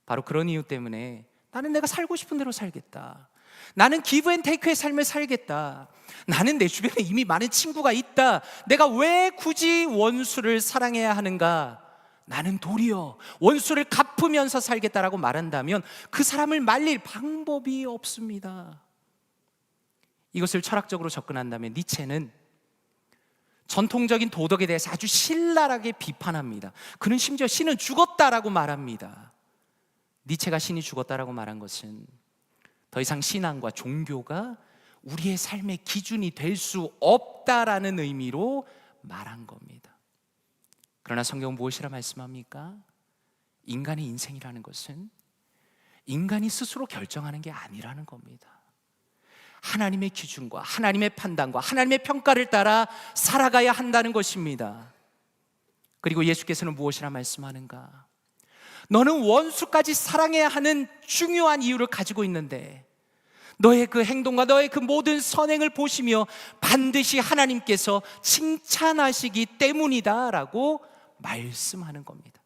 바로 그런 이유 때문에 나는 내가 살고 싶은 대로 살겠다, 나는 기브 앤 테이크의 삶을 살겠다, 나는 내 주변에 이미 많은 친구가 있다, 내가 왜 굳이 원수를 사랑해야 하는가, 나는 도리어 원수를 갚으면서 살겠다라고 말한다면 그 사람을 말릴 방법이 없습니다. 이것을 철학적으로 접근한다면 니체는 전통적인 도덕에 대해서 아주 신랄하게 비판합니다. 그는 심지어 신은 죽었다라고 말합니다. 니체가 신이 죽었다라고 말한 것은 더 이상 신앙과 종교가 우리의 삶의 기준이 될 수 없다라는 의미로 말한 겁니다. 그러나 성경은 무엇이라 말씀합니까? 인간의 인생이라는 것은 인간이 스스로 결정하는 게 아니라는 겁니다. 하나님의 기준과 하나님의 판단과 하나님의 평가를 따라 살아가야 한다는 것입니다. 그리고 예수께서는 무엇이라 말씀하는가? 너는 원수까지 사랑해야 하는 중요한 이유를 가지고 있는데 너의 그 행동과 너의 그 모든 선행을 보시며 반드시 하나님께서 칭찬하시기 때문이다 라고 말씀하는 겁니다.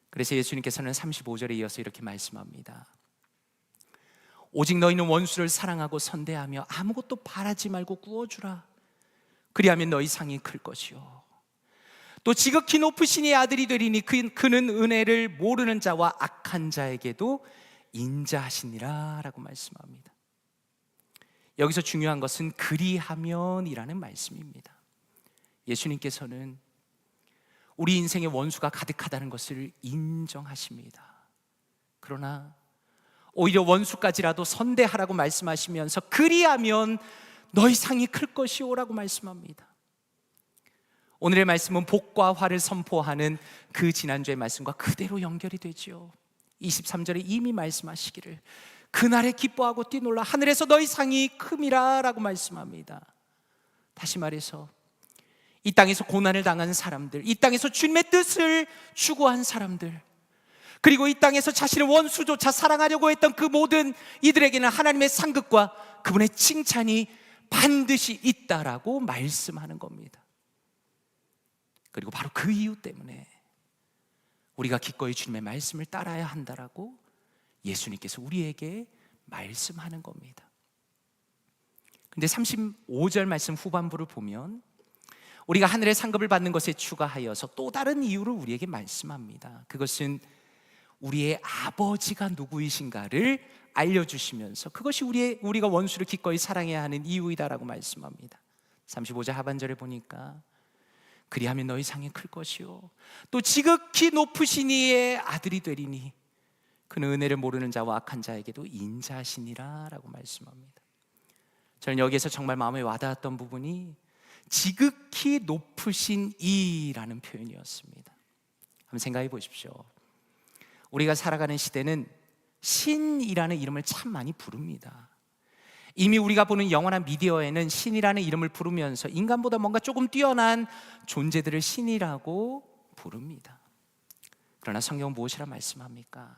그래서 예수님께서는 35절에 이어서 이렇게 말씀합니다. 오직 너희는 원수를 사랑하고 선대하며 아무것도 바라지 말고 구워주라. 그리하면 너희 상이 클 것이요 또 지극히 높으신 이의 아들이 되리니 그는 은혜를 모르는 자와 악한 자에게도 인자하시니라 라고 말씀합니다. 여기서 중요한 것은 그리하면이라는 말씀입니다. 예수님께서는 우리 인생에 원수가 가득하다는 것을 인정하십니다. 그러나 오히려 원수까지라도 선대하라고 말씀하시면서 그리하면 너희 상이 클 것이오 라고 말씀합니다. 오늘의 말씀은 복과 화를 선포하는 그 지난주의 말씀과 그대로 연결이 되지요. 23절에 이미 말씀하시기를 그날에 기뻐하고 뛰놀라 하늘에서 너희 상이 큼이라 라고 말씀합니다. 다시 말해서 이 땅에서 고난을 당한 사람들, 이 땅에서 주님의 뜻을 추구한 사람들, 그리고 이 땅에서 자신의 원수조차 사랑하려고 했던 그 모든 이들에게는 하나님의 상급과 그분의 칭찬이 반드시 있다라고 말씀하는 겁니다. 그리고 바로 그 이유 때문에 우리가 기꺼이 주님의 말씀을 따라야 한다라고 예수님께서 우리에게 말씀하는 겁니다. 근데 35절 말씀 후반부를 보면 우리가 하늘의 상급을 받는 것에 추가하여서 또 다른 이유를 우리에게 말씀합니다. 그것은 우리의 아버지가 누구이신가를 알려주시면서 그것이 우리가 원수를 기꺼이 사랑해야 하는 이유이다라고 말씀합니다. 35절 하반절에 보니까 그리하면 너희 상이 클 것이요 또 지극히 높으신 이의 아들이 되리니 그는 은혜를 모르는 자와 악한 자에게도 인자하시니라 라고 말씀합니다. 저는 여기에서 정말 마음에 와닿았던 부분이 지극히 높으신 이라는 표현이었습니다. 한번 생각해 보십시오. 우리가 살아가는 시대는 신이라는 이름을 참 많이 부릅니다. 이미 우리가 보는 영화나 미디어에는 신이라는 이름을 부르면서 인간보다 뭔가 조금 뛰어난 존재들을 신이라고 부릅니다. 그러나 성경은 무엇이라 말씀합니까?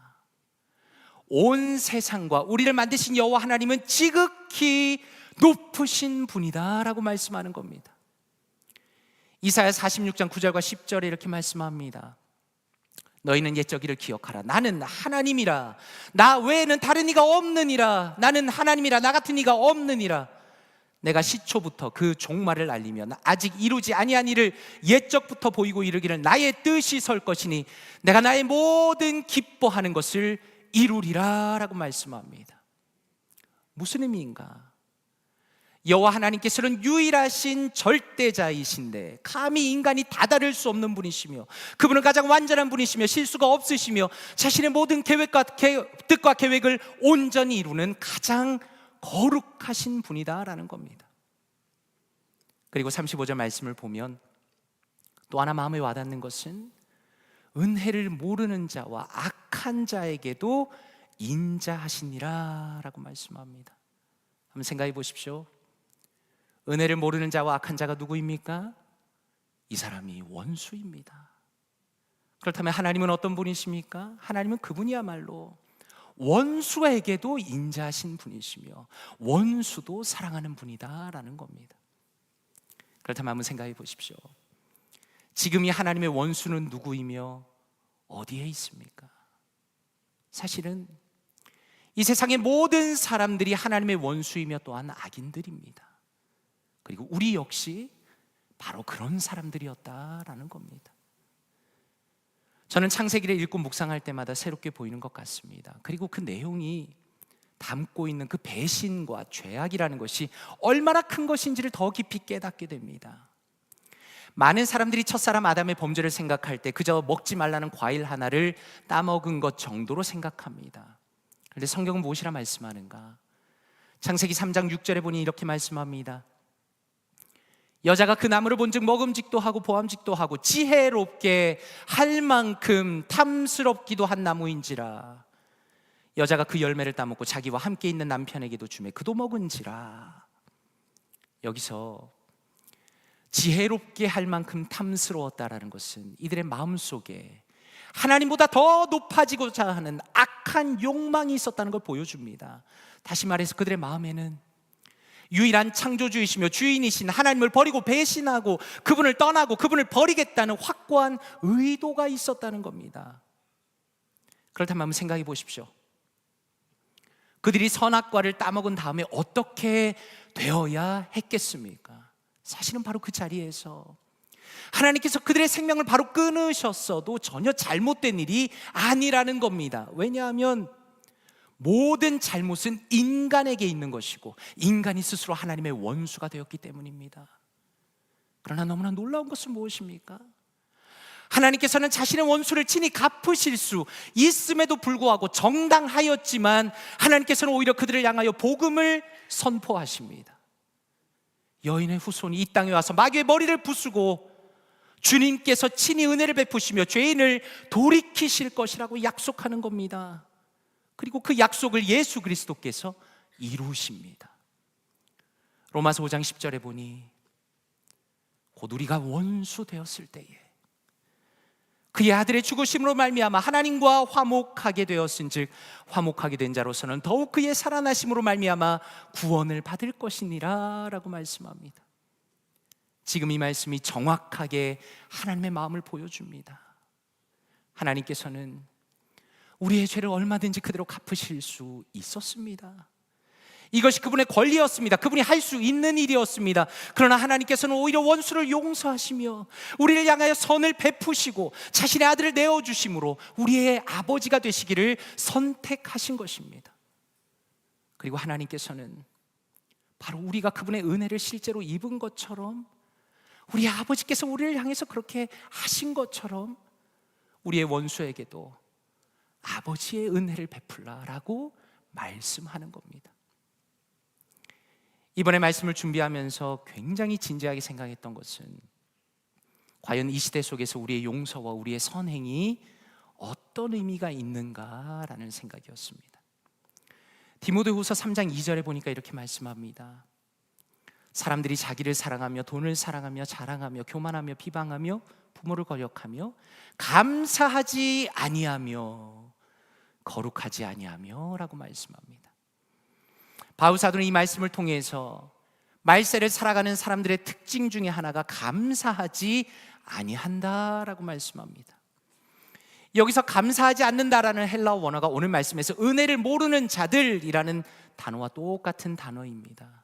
온 세상과 우리를 만드신 여호와 하나님은 지극히 높으신 분이다 라고 말씀하는 겁니다. 이사야 46장 9절과 10절에 이렇게 말씀합니다. 너희는 옛적 일을 기억하라. 나는 하나님이라. 나 외에는 다른 이가 없느니라. 나는 하나님이라. 나 같은 이가 없느니라. 내가 시초부터 그 종말을 알리며 아직 이루지 아니한 일을 옛적부터 보이고 이르기를 나의 뜻이 설 것이니 내가 나의 모든 기뻐하는 것을 이루리라 라고 말씀합니다. 무슨 의미인가? 여호와 하나님께서는 유일하신 절대자이신데 감히 인간이 다다를 수 없는 분이시며 그분은 가장 완전한 분이시며 실수가 없으시며 자신의 모든 계획과 뜻과 계획을 온전히 이루는 가장 거룩하신 분이다라는 겁니다. 그리고 35절 말씀을 보면 또 하나 마음에 와닿는 것은 은혜를 모르는 자와 악한 자에게도 인자하시니라 라고 말씀합니다. 한번 생각해 보십시오. 은혜를 모르는 자와 악한 자가 누구입니까? 이 사람이 원수입니다. 그렇다면 하나님은 어떤 분이십니까? 하나님은 그분이야말로 원수에게도 인자하신 분이시며 원수도 사랑하는 분이다라는 겁니다. 그렇다면 한번 생각해 보십시오. 지금 이 하나님의 원수는 누구이며 어디에 있습니까? 사실은 이 세상의 모든 사람들이 하나님의 원수이며 또한 악인들입니다. 그리고 우리 역시 바로 그런 사람들이었다라는 겁니다. 저는 창세기를 읽고 묵상할 때마다 새롭게 보이는 것 같습니다. 그리고 그 내용이 담고 있는 그 배신과 죄악이라는 것이 얼마나 큰 것인지를 더 깊이 깨닫게 됩니다. 많은 사람들이 첫사람 아담의 범죄를 생각할 때 그저 먹지 말라는 과일 하나를 따먹은 것 정도로 생각합니다. 그런데 성경은 무엇이라 말씀하는가? 창세기 3장 6절에 보니 이렇게 말씀합니다. 여자가 그 나무를 본즉 먹음직도 하고 보암직도 하고 지혜롭게 할 만큼 탐스럽기도 한 나무인지라 여자가 그 열매를 따먹고 자기와 함께 있는 남편에게도 주매 그도 먹은지라. 여기서 지혜롭게 할 만큼 탐스러웠다라는 것은 이들의 마음속에 하나님보다 더 높아지고자 하는 악한 욕망이 있었다는 걸 보여줍니다. 다시 말해서 그들의 마음에는 유일한 창조주이시며 주인이신 하나님을 버리고 배신하고 그분을 떠나고 그분을 버리겠다는 확고한 의도가 있었다는 겁니다. 그렇다면 한번 생각해 보십시오. 그들이 선악과를 따먹은 다음에 어떻게 되어야 했겠습니까? 사실은 바로 그 자리에서 하나님께서 그들의 생명을 바로 끊으셨어도 전혀 잘못된 일이 아니라는 겁니다. 왜냐하면 모든 잘못은 인간에게 있는 것이고 인간이 스스로 하나님의 원수가 되었기 때문입니다. 그러나 너무나 놀라운 것은 무엇입니까? 하나님께서는 자신의 원수를 친히 갚으실 수 있음에도 불구하고 정당하였지만 하나님께서는 오히려 그들을 향하여 복음을 선포하십니다. 여인의 후손이 이 땅에 와서 마귀의 머리를 부수고 주님께서 친히 은혜를 베푸시며 죄인을 돌이키실 것이라고 약속하는 겁니다. 그리고 그 약속을 예수 그리스도께서 이루십니다. 로마서 5장 10절에 보니 곧 우리가 원수 되었을 때에 그의 아들의 죽으심으로 말미암아 하나님과 화목하게 되었은즉 화목하게 된 자로서는 더욱 그의 살아나심으로 말미암아 구원을 받을 것이니라 라고 말씀합니다. 지금 이 말씀이 정확하게 하나님의 마음을 보여줍니다. 하나님께서는 우리의 죄를 얼마든지 그대로 갚으실 수 있었습니다. 이것이 그분의 권리였습니다. 그분이 할 수 있는 일이었습니다. 그러나 하나님께서는 오히려 원수를 용서하시며 우리를 향하여 선을 베푸시고 자신의 아들을 내어주심으로 우리의 아버지가 되시기를 선택하신 것입니다. 그리고 하나님께서는 바로 우리가 그분의 은혜를 실제로 입은 것처럼 우리 아버지께서 우리를 향해서 그렇게 하신 것처럼 우리의 원수에게도 아버지의 은혜를 베풀라라고 말씀하는 겁니다. 이번에 말씀을 준비하면서 굉장히 진지하게 생각했던 것은 과연 이 시대 속에서 우리의 용서와 우리의 선행이 어떤 의미가 있는가라는 생각이었습니다. 디모데후서 3장 2절에 보니까 이렇게 말씀합니다. 사람들이 자기를 사랑하며 돈을 사랑하며 자랑하며 교만하며 비방하며 부모를 거역하며 감사하지 아니하며 거룩하지 아니하며 라고 말씀합니다. 바울 사도는 이 말씀을 통해서 말세를 살아가는 사람들의 특징 중에 하나가 감사하지 아니한다라고 말씀합니다. 여기서 감사하지 않는다라는 헬라어 원어가 오늘 말씀에서 은혜를 모르는 자들이라는 단어와 똑같은 단어입니다.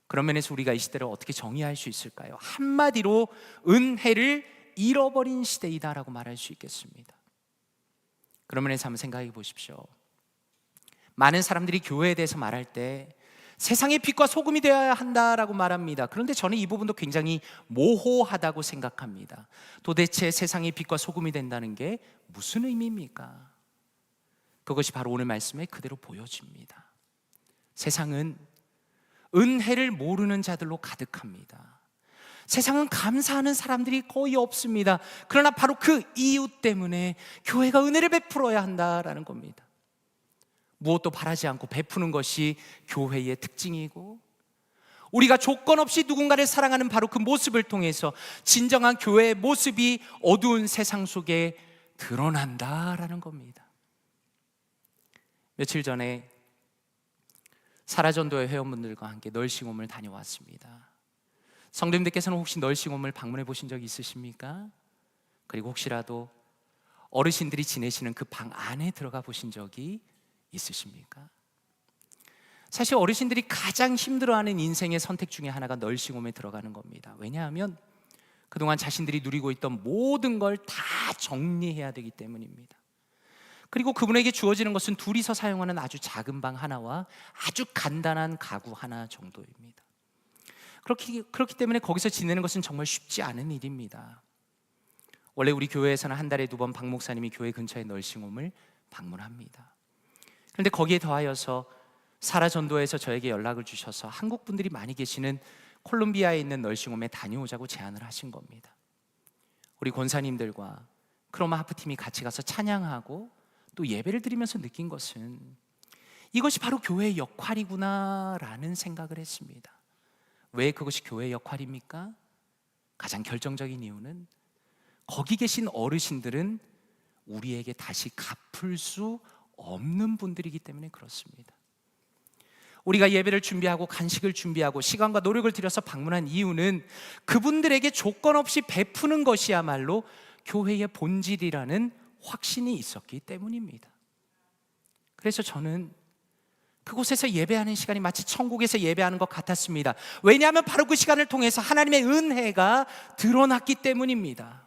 그런 면에서 우리가 이 시대를 어떻게 정의할 수 있을까요? 한마디로 은혜를 잃어버린 시대이다라고 말할 수 있겠습니다. 그런 면에서 한번 생각해 보십시오. 많은 사람들이 교회에 대해서 말할 때 세상의 빛과 소금이 되어야 한다라고 말합니다. 그런데 저는 이 부분도 굉장히 모호하다고 생각합니다. 도대체 세상의 빛과 소금이 된다는 게 무슨 의미입니까? 그것이 바로 오늘 말씀에 그대로 보여집니다. 세상은 은혜를 모르는 자들로 가득합니다. 세상은 감사하는 사람들이 거의 없습니다. 그러나 바로 그 이유 때문에 교회가 은혜를 베풀어야 한다라는 겁니다. 무엇도 바라지 않고 베푸는 것이 교회의 특징이고 우리가 조건 없이 누군가를 사랑하는 바로 그 모습을 통해서 진정한 교회의 모습이 어두운 세상 속에 드러난다라는 겁니다. 며칠 전에 사라전도회 회원분들과 함께 널싱홈을 다녀왔습니다. 성도님들께서는 혹시 널싱홈을 방문해 보신 적 있으십니까? 그리고 혹시라도 어르신들이 지내시는 그 방 안에 들어가 보신 적이 있으십니까? 사실 어르신들이 가장 힘들어하는 인생의 선택 중에 하나가 널싱홈에 들어가는 겁니다. 왜냐하면 그동안 자신들이 누리고 있던 모든 걸 다 정리해야 되기 때문입니다. 그리고 그분에게 주어지는 것은 둘이서 사용하는 아주 작은 방 하나와 아주 간단한 가구 하나 정도입니다. 그렇기 때문에 거기서 지내는 것은 정말 쉽지 않은 일입니다. 원래 우리 교회에서는 한 달에 2번 박 목사님이 교회 근처의 널싱홈을 방문합니다. 그런데 거기에 더하여서 사라전도에서 저에게 연락을 주셔서 한국 분들이 많이 계시는 콜롬비아에 있는 널싱홈에 다녀오자고 제안을 하신 겁니다. 우리 권사님들과 크로마 하프팀이 같이 가서 찬양하고 또 예배를 드리면서 느낀 것은 이것이 바로 교회의 역할이구나라는 생각을 했습니다. 왜 그것이 교회의 역할입니까? 가장 결정적인 이유는 거기 계신 어르신들은 우리에게 다시 갚을 수 없는 분들이기 때문에 그렇습니다. 우리가 예배를 준비하고 간식을 준비하고 시간과 노력을 들여서 방문한 이유는 그분들에게 조건 없이 베푸는 것이야말로 교회의 본질이라는 확신이 있었기 때문입니다. 그래서 저는 그곳에서 예배하는 시간이 마치 천국에서 예배하는 것 같았습니다. 왜냐하면 바로 그 시간을 통해서 하나님의 은혜가 드러났기 때문입니다.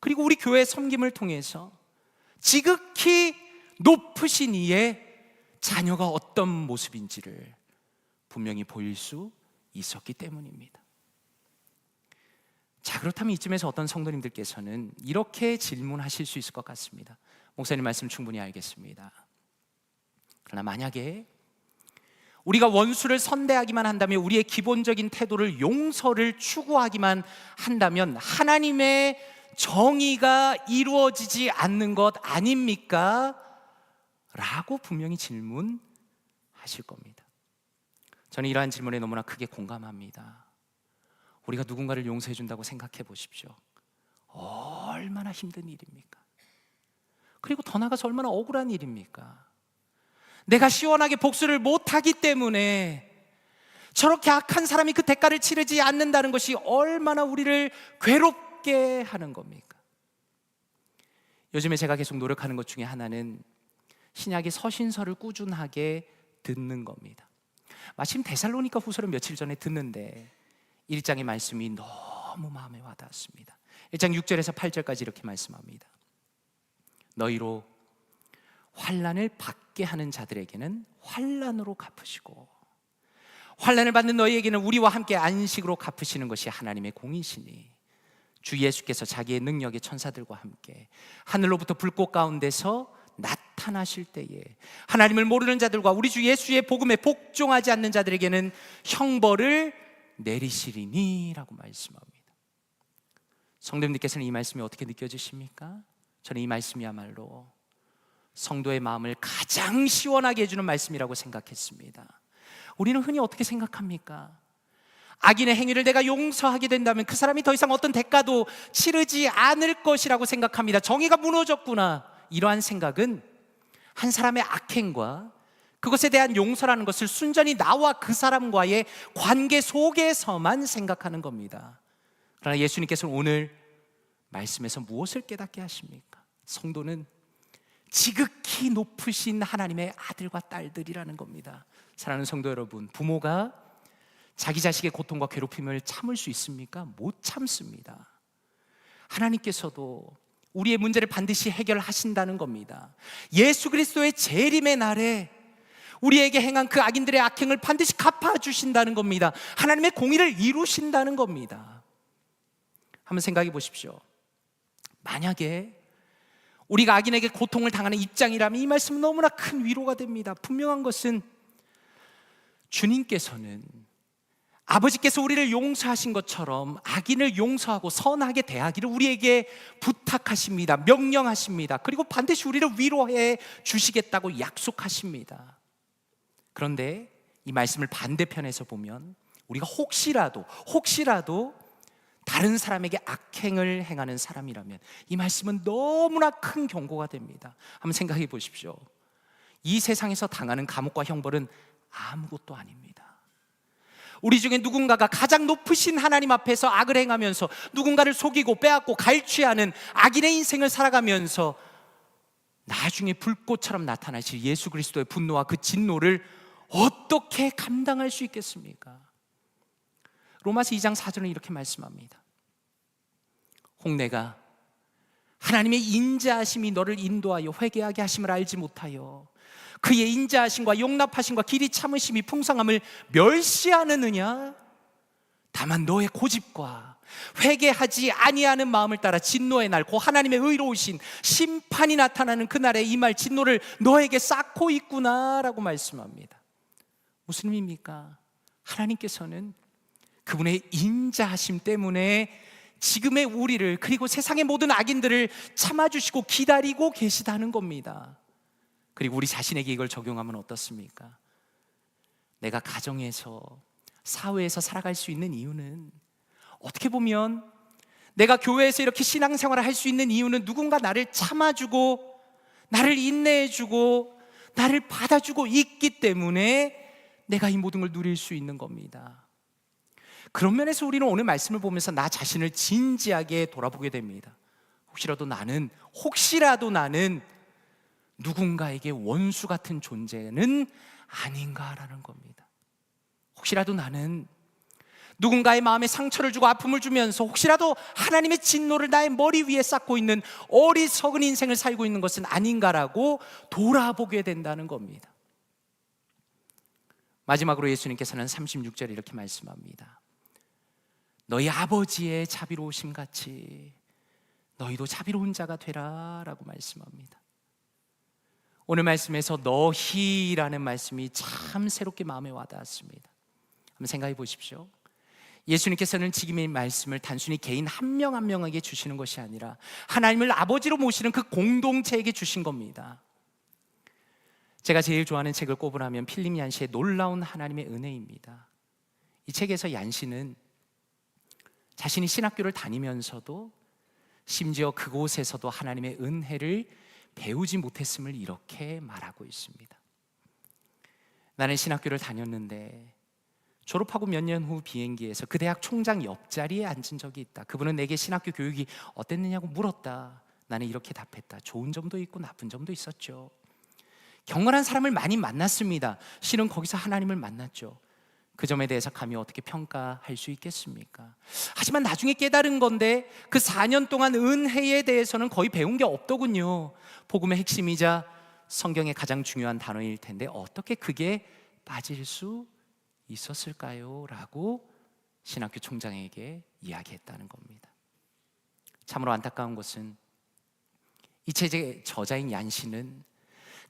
그리고 우리 교회 섬김을 통해서 지극히 높으신 이의 자녀가 어떤 모습인지를 분명히 보일 수 있었기 때문입니다. 자, 그렇다면 이쯤에서 어떤 성도님들께서는 이렇게 질문하실 수 있을 것 같습니다. 목사님 말씀 충분히 알겠습니다. 그러나 만약에 우리가 원수를 선대하기만 한다면, 우리의 기본적인 태도를 용서를 추구하기만 한다면 하나님의 정의가 이루어지지 않는 것 아닙니까? 라고 분명히 질문하실 겁니다. 저는 이러한 질문에 너무나 크게 공감합니다. 우리가 누군가를 용서해 준다고 생각해 보십시오. 얼마나 힘든 일입니까? 그리고 더 나아가서 얼마나 억울한 일입니까? 내가 시원하게 복수를 못하기 때문에 저렇게 악한 사람이 그 대가를 치르지 않는다는 것이 얼마나 우리를 괴롭게 하는 겁니까? 요즘에 제가 계속 노력하는 것 중에 하나는 신약의 서신서를 꾸준하게 듣는 겁니다. 마침 데살로니가 후서를 며칠 전에 듣는데 1장의 말씀이 너무 마음에 와닿았습니다. 1장 6절에서 8절까지 이렇게 말씀합니다. 너희로 환난을 받게 하는 자들에게는 환난으로 갚으시고 환난을 받는 너희에게는 우리와 함께 안식으로 갚으시는 것이 하나님의 공이시니 주 예수께서 자기의 능력의 천사들과 함께 하늘로부터 불꽃 가운데서 나타나실 때에 하나님을 모르는 자들과 우리 주 예수의 복음에 복종하지 않는 자들에게는 형벌을 내리시리니 라고 말씀합니다. 성도님들께서는 이 말씀이 어떻게 느껴지십니까? 저는 이 말씀이야말로 성도의 마음을 가장 시원하게 해주는 말씀이라고 생각했습니다. 우리는 흔히 어떻게 생각합니까? 악인의 행위를 내가 용서하게 된다면 그 사람이 더 이상 어떤 대가도 치르지 않을 것이라고 생각합니다. 정의가 무너졌구나. 이러한 생각은 한 사람의 악행과 그것에 대한 용서라는 것을 순전히 나와 그 사람과의 관계 속에서만 생각하는 겁니다. 그러나 예수님께서는 오늘 말씀에서 무엇을 깨닫게 하십니까? 성도는 지극히 높으신 하나님의 아들과 딸들이라는 겁니다. 사랑하는 성도 여러분, 부모가 자기 자식의 고통과 괴롭힘을 참을 수 있습니까? 못 참습니다. 하나님께서도 우리의 문제를 반드시 해결하신다는 겁니다. 예수 그리스도의 재림의 날에 우리에게 행한 그 악인들의 악행을 반드시 갚아주신다는 겁니다. 하나님의 공의를 이루신다는 겁니다. 한번 생각해 보십시오. 만약에 우리가 악인에게 고통을 당하는 입장이라면 이 말씀은 너무나 큰 위로가 됩니다. 분명한 것은 주님께서는 아버지께서 우리를 용서하신 것처럼 악인을 용서하고 선하게 대하기를 우리에게 부탁하십니다. 명령하십니다. 그리고 반드시 우리를 위로해 주시겠다고 약속하십니다. 그런데 이 말씀을 반대편에서 보면 우리가 혹시라도 다른 사람에게 악행을 행하는 사람이라면 이 말씀은 너무나 큰 경고가 됩니다. 한번 생각해 보십시오. 이 세상에서 당하는 감옥과 형벌은 아무것도 아닙니다. 우리 중에 누군가가 가장 높으신 하나님 앞에서 악을 행하면서 누군가를 속이고 빼앗고 갈취하는 악인의 인생을 살아가면서 나중에 불꽃처럼 나타나실 예수 그리스도의 분노와 그 진노를 어떻게 감당할 수 있겠습니까? 로마서 2장 4절은 이렇게 말씀합니다. 홍내가 하나님의 인자하심이 너를 인도하여 회개하게 하심을 알지 못하여 그의 인자하심과 용납하심과 길이 참으심이 풍성함을 멸시하느냐? 다만 너의 고집과 회개하지 아니하는 마음을 따라 진노의 날, 곧 하나님의 의로우신 심판이 나타나는 그날에 임할 진노를 너에게 쌓고 있구나 라고 말씀합니다. 무슨 의미입니까? 하나님께서는 그분의 인자하심 때문에 지금의 우리를, 그리고 세상의 모든 악인들을 참아주시고 기다리고 계시다는 겁니다. 그리고 우리 자신에게 이걸 적용하면 어떻습니까? 내가 가정에서, 사회에서 살아갈 수 있는 이유는, 어떻게 보면 내가 교회에서 이렇게 신앙생활을 할 수 있는 이유는 누군가 나를 참아주고 나를 인내해주고 나를 받아주고 있기 때문에 내가 이 모든 걸 누릴 수 있는 겁니다. 그런 면에서 우리는 오늘 말씀을 보면서 나 자신을 진지하게 돌아보게 됩니다. 혹시라도 나는 누군가에게 원수 같은 존재는 아닌가라는 겁니다. 혹시라도 나는 누군가의 마음에 상처를 주고 아픔을 주면서 혹시라도 하나님의 진노를 나의 머리 위에 쌓고 있는 어리석은 인생을 살고 있는 것은 아닌가라고 돌아보게 된다는 겁니다. 마지막으로 예수님께서는 36절에 이렇게 말씀합니다. 너희 아버지의 자비로우심 같이 너희도 자비로운 자가 되라 라고 말씀합니다. 오늘 말씀에서 너희라는 말씀이 참 새롭게 마음에 와닿았습니다. 한번 생각해 보십시오. 예수님께서는 지금 이 말씀을 단순히 개인 한 명 한 명에게 주시는 것이 아니라 하나님을 아버지로 모시는 그 공동체에게 주신 겁니다. 제가 제일 좋아하는 책을 꼽으라면 필립 얀시의 놀라운 하나님의 은혜입니다. 이 책에서 얀시는 자신이 신학교를 다니면서도 심지어 그곳에서도 하나님의 은혜를 배우지 못했음을 이렇게 말하고 있습니다. 나는 신학교를 다녔는데 졸업하고 몇 년 후 비행기에서 그 대학 총장 옆자리에 앉은 적이 있다. 그분은 내게 신학교 교육이 어땠느냐고 물었다. 나는 이렇게 답했다. 좋은 점도 있고 나쁜 점도 있었죠. 경건한 사람을 많이 만났습니다. 실은 거기서 하나님을 만났죠. 그 점에 대해서 감히 어떻게 평가할 수 있겠습니까? 하지만 나중에 깨달은 건데 그 4년 동안 은혜에 대해서는 거의 배운 게 없더군요. 복음의 핵심이자 성경의 가장 중요한 단어일 텐데 어떻게 그게 빠질 수 있었을까요? 라고 신학교 총장에게 이야기했다는 겁니다. 참으로 안타까운 것은 이 책의 저자인 얀시는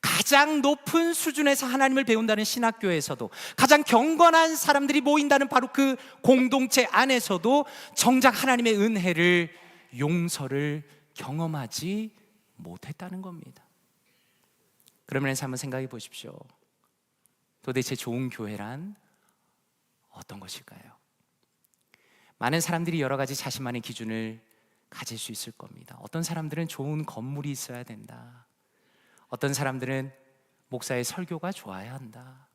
가장 높은 수준에서 하나님을 배운다는 신학교에서도 가장 경건한 사람들이 모인다는 바로 그 공동체 안에서도 정작 하나님의 은혜를, 용서를 경험하지 못했다는 겁니다. 그러면서 한번 생각해 보십시오. 도대체 좋은 교회란 어떤 것일까요? 많은 사람들이 여러 가지 자신만의 기준을 가질 수 있을 겁니다. 어떤 사람들은 좋은 건물이 있어야 된다. 어떤 사람들은 목사의 설교가 좋아야 한다.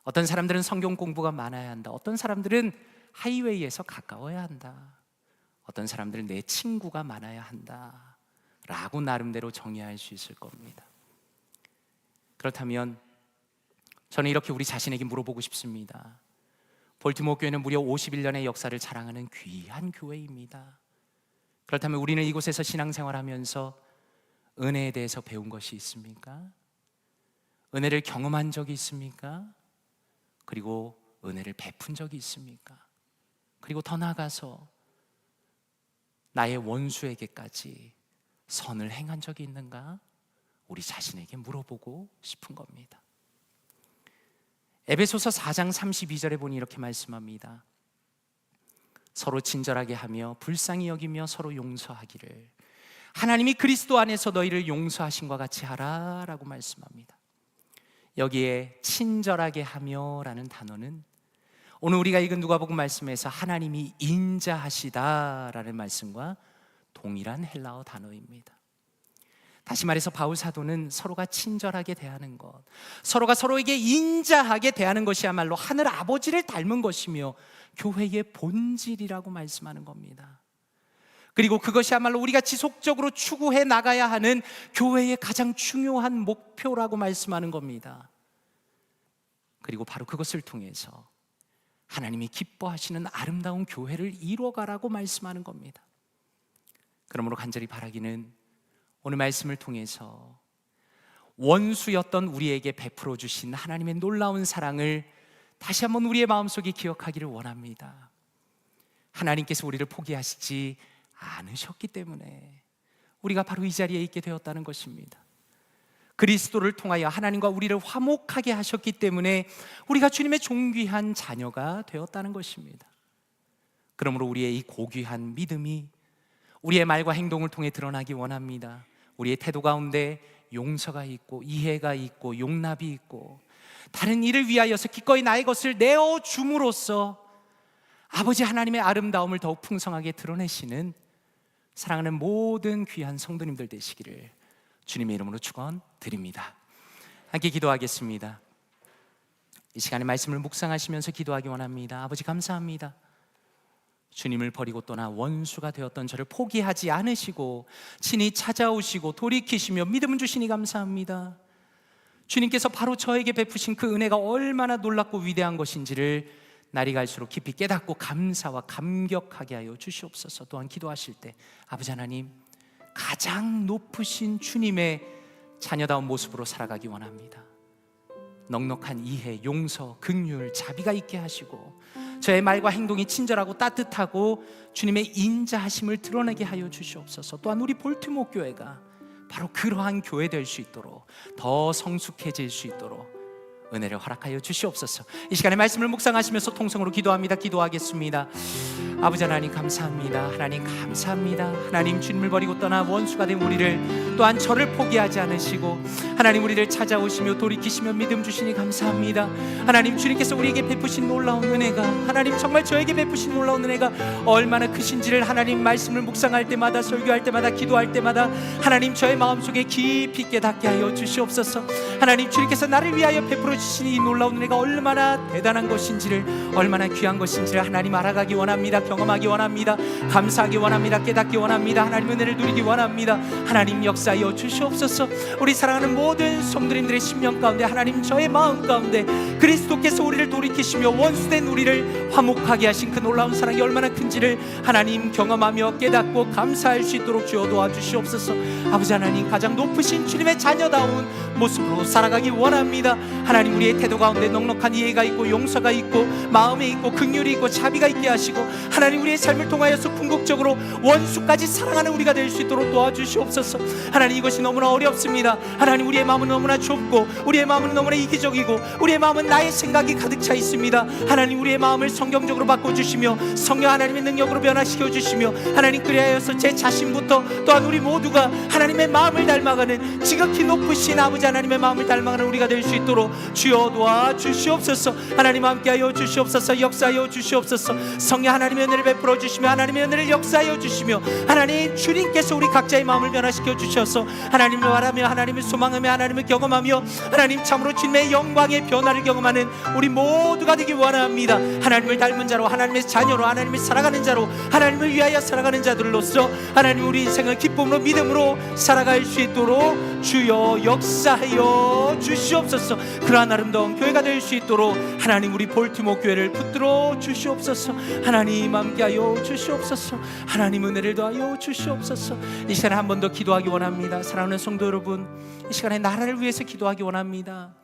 어떤 사람들은 성경 공부가 많아야 한다. 어떤 사람들은 하이웨이에서 가까워야 한다. 어떤 사람들은 내 친구가 많아야 한다 라고 나름대로 정의할 수 있을 겁니다. 그렇다면 저는 이렇게 우리 자신에게 물어보고 싶습니다. 볼티모어 교회는 무려 51년의 역사를 자랑하는 귀한 교회입니다. 그렇다면 우리는 이곳에서 신앙생활하면서 은혜에 대해서 배운 것이 있습니까? 은혜를 경험한 적이 있습니까? 그리고 은혜를 베푼 적이 있습니까? 그리고 더 나아가서 나의 원수에게까지 선을 행한 적이 있는가? 우리 자신에게 물어보고 싶은 겁니다. 에베소서 4장 32절에 보니 이렇게 말씀합니다. 서로 친절하게 하며 불쌍히 여기며 서로 용서하기를 하나님이 그리스도 안에서 너희를 용서하신 것 같이 하라 라고 말씀합니다. 여기에 친절하게 하며 라는 단어는 오늘 우리가 읽은 누가복음 말씀에서 하나님이 인자하시다 라는 말씀과 동일한 헬라어 단어입니다. 다시 말해서 바울 사도는 서로가 친절하게 대하는 것, 서로가 서로에게 인자하게 대하는 것이야말로 하늘 아버지를 닮은 것이며 교회의 본질이라고 말씀하는 겁니다. 그리고 그것이야말로 우리가 지속적으로 추구해 나가야 하는 교회의 가장 중요한 목표라고 말씀하는 겁니다. 그리고 바로 그것을 통해서 하나님이 기뻐하시는 아름다운 교회를 이루어가라고 말씀하는 겁니다. 그러므로 간절히 바라기는 오늘 말씀을 통해서 원수였던 우리에게 베풀어 주신 하나님의 놀라운 사랑을 다시 한번 우리의 마음속에 기억하기를 원합니다. 하나님께서 우리를 포기하시지 않으셨기 때문에 우리가 바로 이 자리에 있게 되었다는 것입니다. 그리스도를 통하여 하나님과 우리를 화목하게 하셨기 때문에 우리가 주님의 존귀한 자녀가 되었다는 것입니다. 그러므로 우리의 이 고귀한 믿음이 우리의 말과 행동을 통해 드러나기 원합니다. 우리의 태도 가운데 용서가 있고 이해가 있고 용납이 있고 다른 이를 위하여서 기꺼이 나의 것을 내어줌으로써 아버지 하나님의 아름다움을 더욱 풍성하게 드러내시는 사랑하는 모든 귀한 성도님들 되시기를 주님의 이름으로 축원드립니다. 함께 기도하겠습니다. 이 시간에 말씀을 묵상하시면서 기도하기 원합니다. 아버지 감사합니다. 주님을 버리고 떠나 원수가 되었던 저를 포기하지 않으시고 친히 찾아오시고 돌이키시며 믿음을 주시니 감사합니다. 주님께서 바로 저에게 베푸신 그 은혜가 얼마나 놀랍고 위대한 것인지를 날이 갈수록 깊이 깨닫고 감사와 감격하게 하여 주시옵소서. 또한 기도하실 때 아버지 하나님, 가장 높으신 주님의 자녀다운 모습으로 살아가기 원합니다. 넉넉한 이해, 용서, 긍휼, 자비가 있게 하시고 저의 말과 행동이 친절하고 따뜻하고 주님의 인자하심을 드러내게 하여 주시옵소서. 또한 우리 볼트모 교회가 바로 그러한 교회 될 수 있도록, 더 성숙해질 수 있도록 은혜를 허락하여 주시옵소서. 이 시간에 말씀을 묵상하시면서 통성으로 기도합니다. 기도하겠습니다. 아버지 하나님 감사합니다. 하나님 감사합니다. 하나님 주님을 버리고 떠나 원수가 된 우리를 또한 저를 포기하지 않으시고 하나님 우리를 찾아오시며 돌이키시며 믿음 주시니 감사합니다. 하나님 주님께서 우리에게 베푸신 놀라운 은혜가, 하나님 정말 저에게 베푸신 놀라운 은혜가 얼마나 크신지를 하나님 말씀을 묵상할 때마다, 설교할 때마다, 기도할 때마다 하나님 저의 마음속에 깊이 깨닫게 하여 주시옵소서. 하나님 주님께서 나를 위하여 베풀어 주신 이 놀라운 은혜가 얼마나 대단한 것인지를, 얼마나 귀한 것인지를 하나님 알아가기 원합니다. 경험하기 원합니다. 감사하기 원합니다. 깨닫기 원합니다. 하나님 은혜를 누리기 원합니다. 하나님 역사하여 주시옵소서. 우리 사랑하는 모든 성도님들의 심령 가운데, 하나님 저의 마음 가운데 그리스도께서 우리를 돌이키시며 원수된 우리를 화목하게 하신 그 놀라운 사랑이 얼마나 큰지를 하나님 경험하며 깨닫고 감사할 수 있도록 주여 도와주시옵소서. 아버지 하나님, 가장 높으신 주님의 자녀다운 모습으로 살아가기 원합니다. 하나님 우리의 태도 가운데 넉넉한 이해가 있고 용서가 있고 마음에 있고 긍휼이 있고 자비가 있게 하시고 하나님 우리의 삶을 통하여서 궁극적으로 원수까지 사랑하는 우리가 될 수 있도록 도와주시옵소서. 하나님 이것이 너무나 어렵습니다. 하나님 우리의 마음은 너무나 좁고 우리의 마음은 너무나 이기적이고 우리의 마음은 나의 생각이 가득 차 있습니다. 하나님 우리의 마음을 성경적으로 바꿔주시며 성령 하나님의 능력으로 변화시켜 주시며 하나님 그리하여서 제 자신부터 또한 우리 모두가 하나님의 마음을 닮아가는 지극히 높으신 아버지 하나님의 마음을 닮아가는 우리가 될 수 있도록 주여 도와주시옵소서. 하나님 함께하여 주시옵소서. 역사하여 주시옵소서. 성령 하나님의 은혜를 베풀어 주시며 하나님의 은혜를 역사하여 주시며 하나님 주님께서 우리 각자의 마음을 변화시켜 주셔서 하나님을 바라며 하나님을 소망하며 하나님을 경험하며 하나님 참으로 주님의 영광의 변화를 경험하는 우리 모두가 되기 원합니다. 하나님을 닮은 자로, 하나님의 자녀로, 하나님을 살아가는 자로, 하나님을 위하여 살아가는 자들로서 하나님 우리 인생을 기쁨으로 믿음으로 살아갈 수 있도록 주여 역사하여 주시옵소서. 그러한 아름다운 교회가 될 수 있도록 하나님 우리 볼티모 교회를 붙들어 주시옵소서. 하나님 함께하여 주시옵소서. 하나님 은혜를 더하여 주시옵소서. 이 시간에 한 번 더 기도하기 원합니다. 사랑하는 성도 여러분, 이 시간에 나라를 위해서 기도하기 원합니다.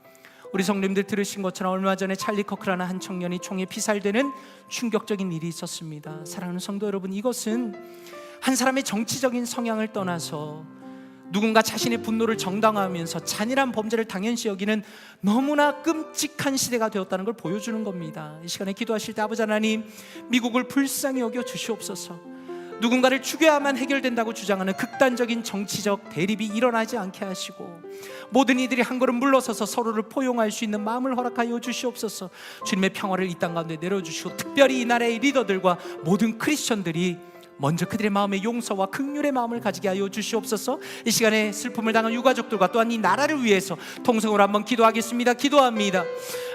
우리 성도님들 들으신 것처럼 얼마 전에 찰리 커크라는 한 청년이 총에 피살되는 충격적인 일이 있었습니다. 사랑하는 성도 여러분, 이것은 한 사람의 정치적인 성향을 떠나서 누군가 자신의 분노를 정당화하면서 잔인한 범죄를 당연시 여기는 너무나 끔찍한 시대가 되었다는 걸 보여주는 겁니다. 이 시간에 기도하실 때 아버지 하나님, 미국을 불쌍히 여겨 주시옵소서. 누군가를 죽여야만 해결된다고 주장하는 극단적인 정치적 대립이 일어나지 않게 하시고 모든 이들이 한 걸음 물러서서 서로를 포용할 수 있는 마음을 허락하여 주시옵소서. 주님의 평화를 이 땅 가운데 내려주시고 특별히 이 나라의 리더들과 모든 크리스천들이 먼저 그들의 마음에 용서와 긍휼의 마음을 가지게 하여 주시옵소서. 이 시간에 슬픔을 당한 유가족들과 또한 이 나라를 위해서 통성으로 한번 기도하겠습니다. 기도합니다.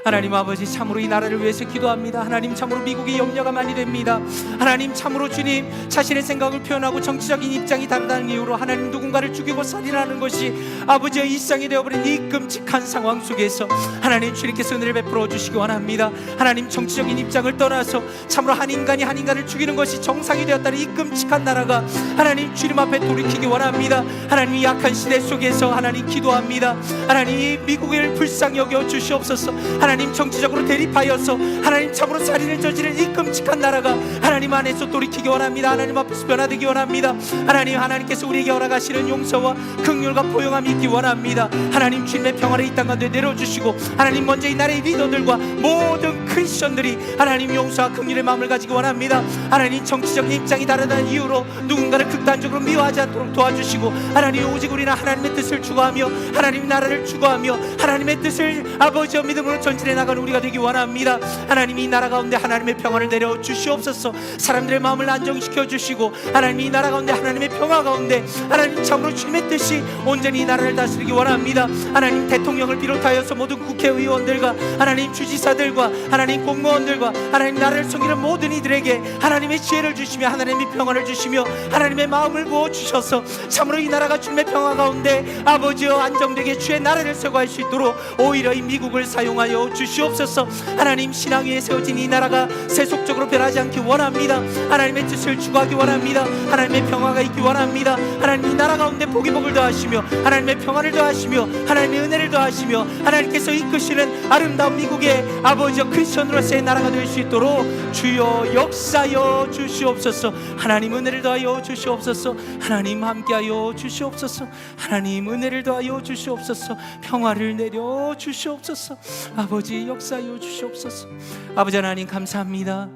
하나님 아버지, 참으로 이 나라를 위해서 기도합니다. 하나님 참으로 미국이 염려가 많이 됩니다. 하나님 참으로 주님, 자신의 생각을 표현하고 정치적인 입장이 다르다는 이유로 하나님 누군가를 죽이고 살인하는 것이 아버지의 일상이 되어버린 이 끔찍한 상황 속에서 하나님 주님께서 은혜를 베풀어 주시기 원합니다. 하나님 정치적인 입장을 떠나서 참으로 한 인간이 한 인간을 죽이는 것이 정상이 되었다는 이 끔찍한 나라가 하나님 주님 앞에 돌이키기 원합니다. 하나님 이 약한 시대 속에서 하나님 기도합니다. 하나님 이 미국을 불쌍히 여겨 주시옵소서. 하나님 하나님 정치적으로 대립하여서 하나님 참으로 살인을 저지른 이 끔찍한 나라가 하나님 안에서 돌이키기 원합니다. 하나님 앞에서 변화되기 원합니다. 하나님께서 우리에게 허락하시는 용서와 긍휼과 포용함이 있기 원합니다. 하나님 주님의 평화를 이 땅 가운데 내려주시고 하나님 먼저 이 나라의 리더들과 모든 크리스천들이 하나님 용서와 긍휼의 마음을 가지기 원합니다. 하나님 정치적인 입장이 다르다는 이유로 누군가를 극단적으로 미워하지 않도록 도와주시고 하나님 오직 우리는 하나님의 뜻을 추구하며 하나님 나라를 추구하며 하나님의 뜻을 아버지의 믿음으로 전진해 나가는 우리가 되기 원합니다. 하나님 이 나라 가운데 하나님의 평화를 내려 주시옵소서. 사람들의 마음을 안정시켜 주시고 하나님 이 나라 가운데 하나님의 평화 가운데 하나님 참으로 주님의 뜻이 온전히 이 나라를 다스리기 원합니다. 하나님 대통령을 비롯하여서 모든 국회의원들과 하나님 주지사들과 하나님 공무원들과 하나님 나라를 섬기는 모든 이들에게 하나님의 지혜를 주시며 하나님의 평화를 주시며 하나님의 마음을 부어 주셔서 참으로 이 나라가 주님의 평화 가운데 아버지여 안정되게 주의 나라를 세워갈 수 있도록 오히려 이 미국을 사용하여 주시옵소서. 하나님 신앙 위에 세워진 이 나라가 세속적으로 변하지 않기 원합니다. 하나님의 뜻을 추구하기 원합니다. 하나님의 평화가 있기 원합니다. 하나님 이 나라 가운데 복을 더하시며 하나님의 평화를 더하시며 하나님의 은혜를 더하시며 하나님께서 이끄시는 아름다운 미국의 아버지여 크리스천으로서의 나라가 될 수 있도록 주여 역사여 주시옵소서. 하나님 은혜를 더하여 주시옵소서. 하나님 함께하여 주시옵소서. 하나님 은혜를 더하여 주시옵소서. 평화를 내려 주시옵소서. 아버지 역사여 주시옵소서. 아버지 하나님 감사합니다.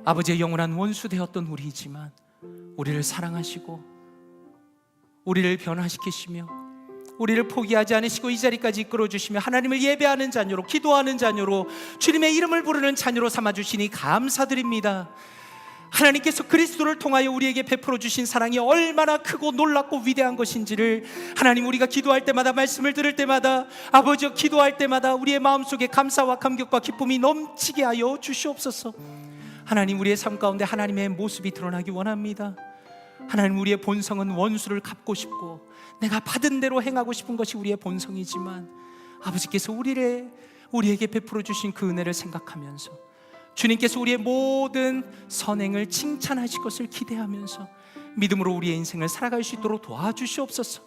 아버지의 영원한 원수 되었던 우리이지만 우리를 사랑하시고 우리를 변화시키시며 우리를 포기하지 않으시고 이 자리까지 이끌어주시며 하나님을 예배하는 자녀로, 기도하는 자녀로, 주님의 이름을 부르는 자녀로 삼아주시니 감사드립니다. 하나님께서 그리스도를 통하여 우리에게 베풀어 주신 사랑이 얼마나 크고 놀랍고 위대한 것인지를 하나님 우리가 기도할 때마다, 말씀을 들을 때마다, 아버지여 기도할 때마다 우리의 마음속에 감사와 감격과 기쁨이 넘치게 하여 주시옵소서. 하나님 우리의 삶 가운데 하나님의 모습이 드러나기 원합니다. 하나님 우리의 본성은 원수를 갚고 싶고 내가 받은 대로 행하고 싶은 것이 우리의 본성이지만 아버지께서 우리에게 베풀어 주신 그 은혜를 생각하면서 주님께서 우리의 모든 선행을 칭찬하실 것을 기대하면서 믿음으로 우리의 인생을 살아갈 수 있도록 도와주시옵소서.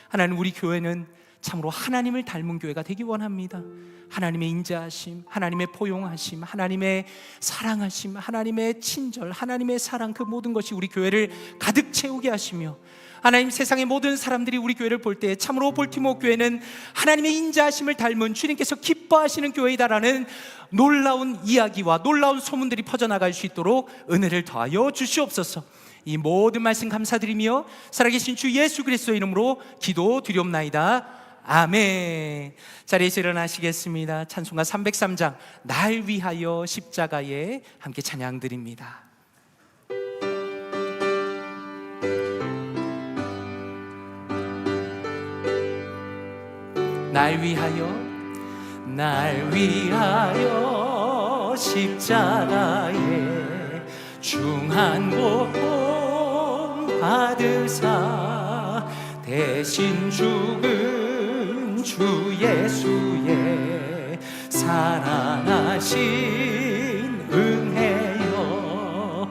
하나님 우리 교회는 참으로 하나님을 닮은 교회가 되기 원합니다. 하나님의 인자하심, 하나님의 포용하심, 하나님의 사랑하심, 하나님의 친절, 하나님의 사랑, 그 모든 것이 우리 교회를 가득 채우게 하시며 하나님 세상의 모든 사람들이 우리 교회를 볼 때 참으로 볼티모 교회는 하나님의 인자하심을 닮은 주님께서 기뻐하시는 교회이다라는 놀라운 이야기와 놀라운 소문들이 퍼져나갈 수 있도록 은혜를 더하여 주시옵소서. 이 모든 말씀 감사드리며 살아계신 주 예수 그리스도의 이름으로 기도드리옵나이다. 아멘. 자리에서 일어나시겠습니다. 찬송가 303장 날 위하여 십자가에 함께 찬양드립니다. 날 위하여 십자가에 중한 고통 받으사 대신 죽은 주 예수의 사랑하신 은혜여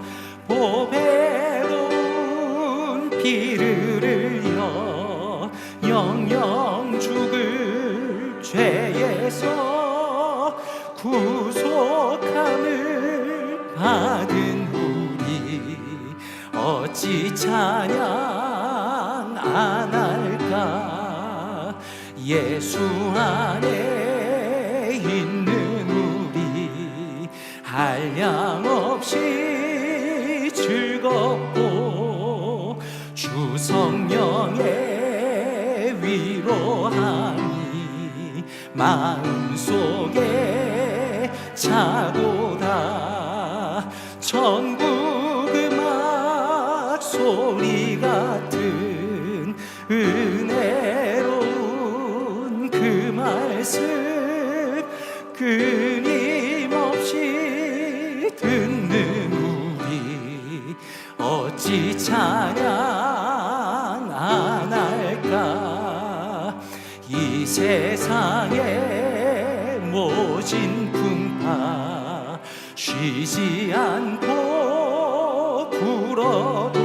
보배로운 피를 흘려 영영 죽을 죄에서 구속함을 받은 우리 어찌 찬양 안 할까. 예수 안에 있는 우리 한량없이 즐겁고 주 성령의 위로함이 마음속에 차고다. 천국 음악 소리 같은 은혜로운 그 말씀 끊임없이 듣는 우리 어찌 찬양 안 할까. 이 세상의 모진 풍파 쉬지 않고 불어도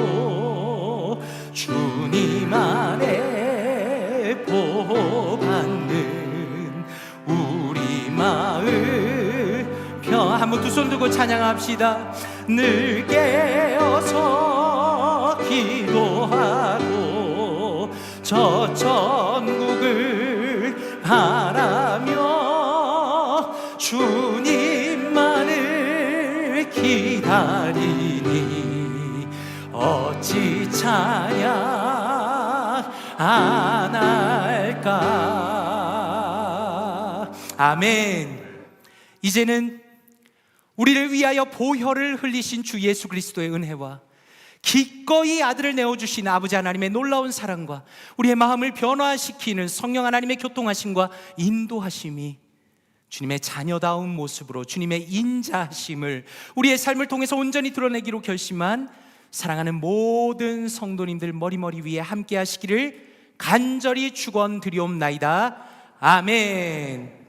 주님 안에 보호받는 우리 손 들고 찬양합시다. 늘 깨어서 기도하고 저 천국을 바라며 주님만을 기다리니 어찌 찬양 안 할까. 아멘. 이제는 우리를 위하여 보혈을 흘리신 주 예수 그리스도의 은혜와 기꺼이 아들을 내어주신 아버지 하나님의 놀라운 사랑과 우리의 마음을 변화시키는 성령 하나님의 교통하심과 인도하심이 주님의 자녀다운 모습으로 주님의 인자하심을 우리의 삶을 통해서 온전히 드러내기로 결심한 사랑하는 모든 성도님들 머리머리 위에 함께 하시기를 간절히 축원드리옵나이다. 아멘.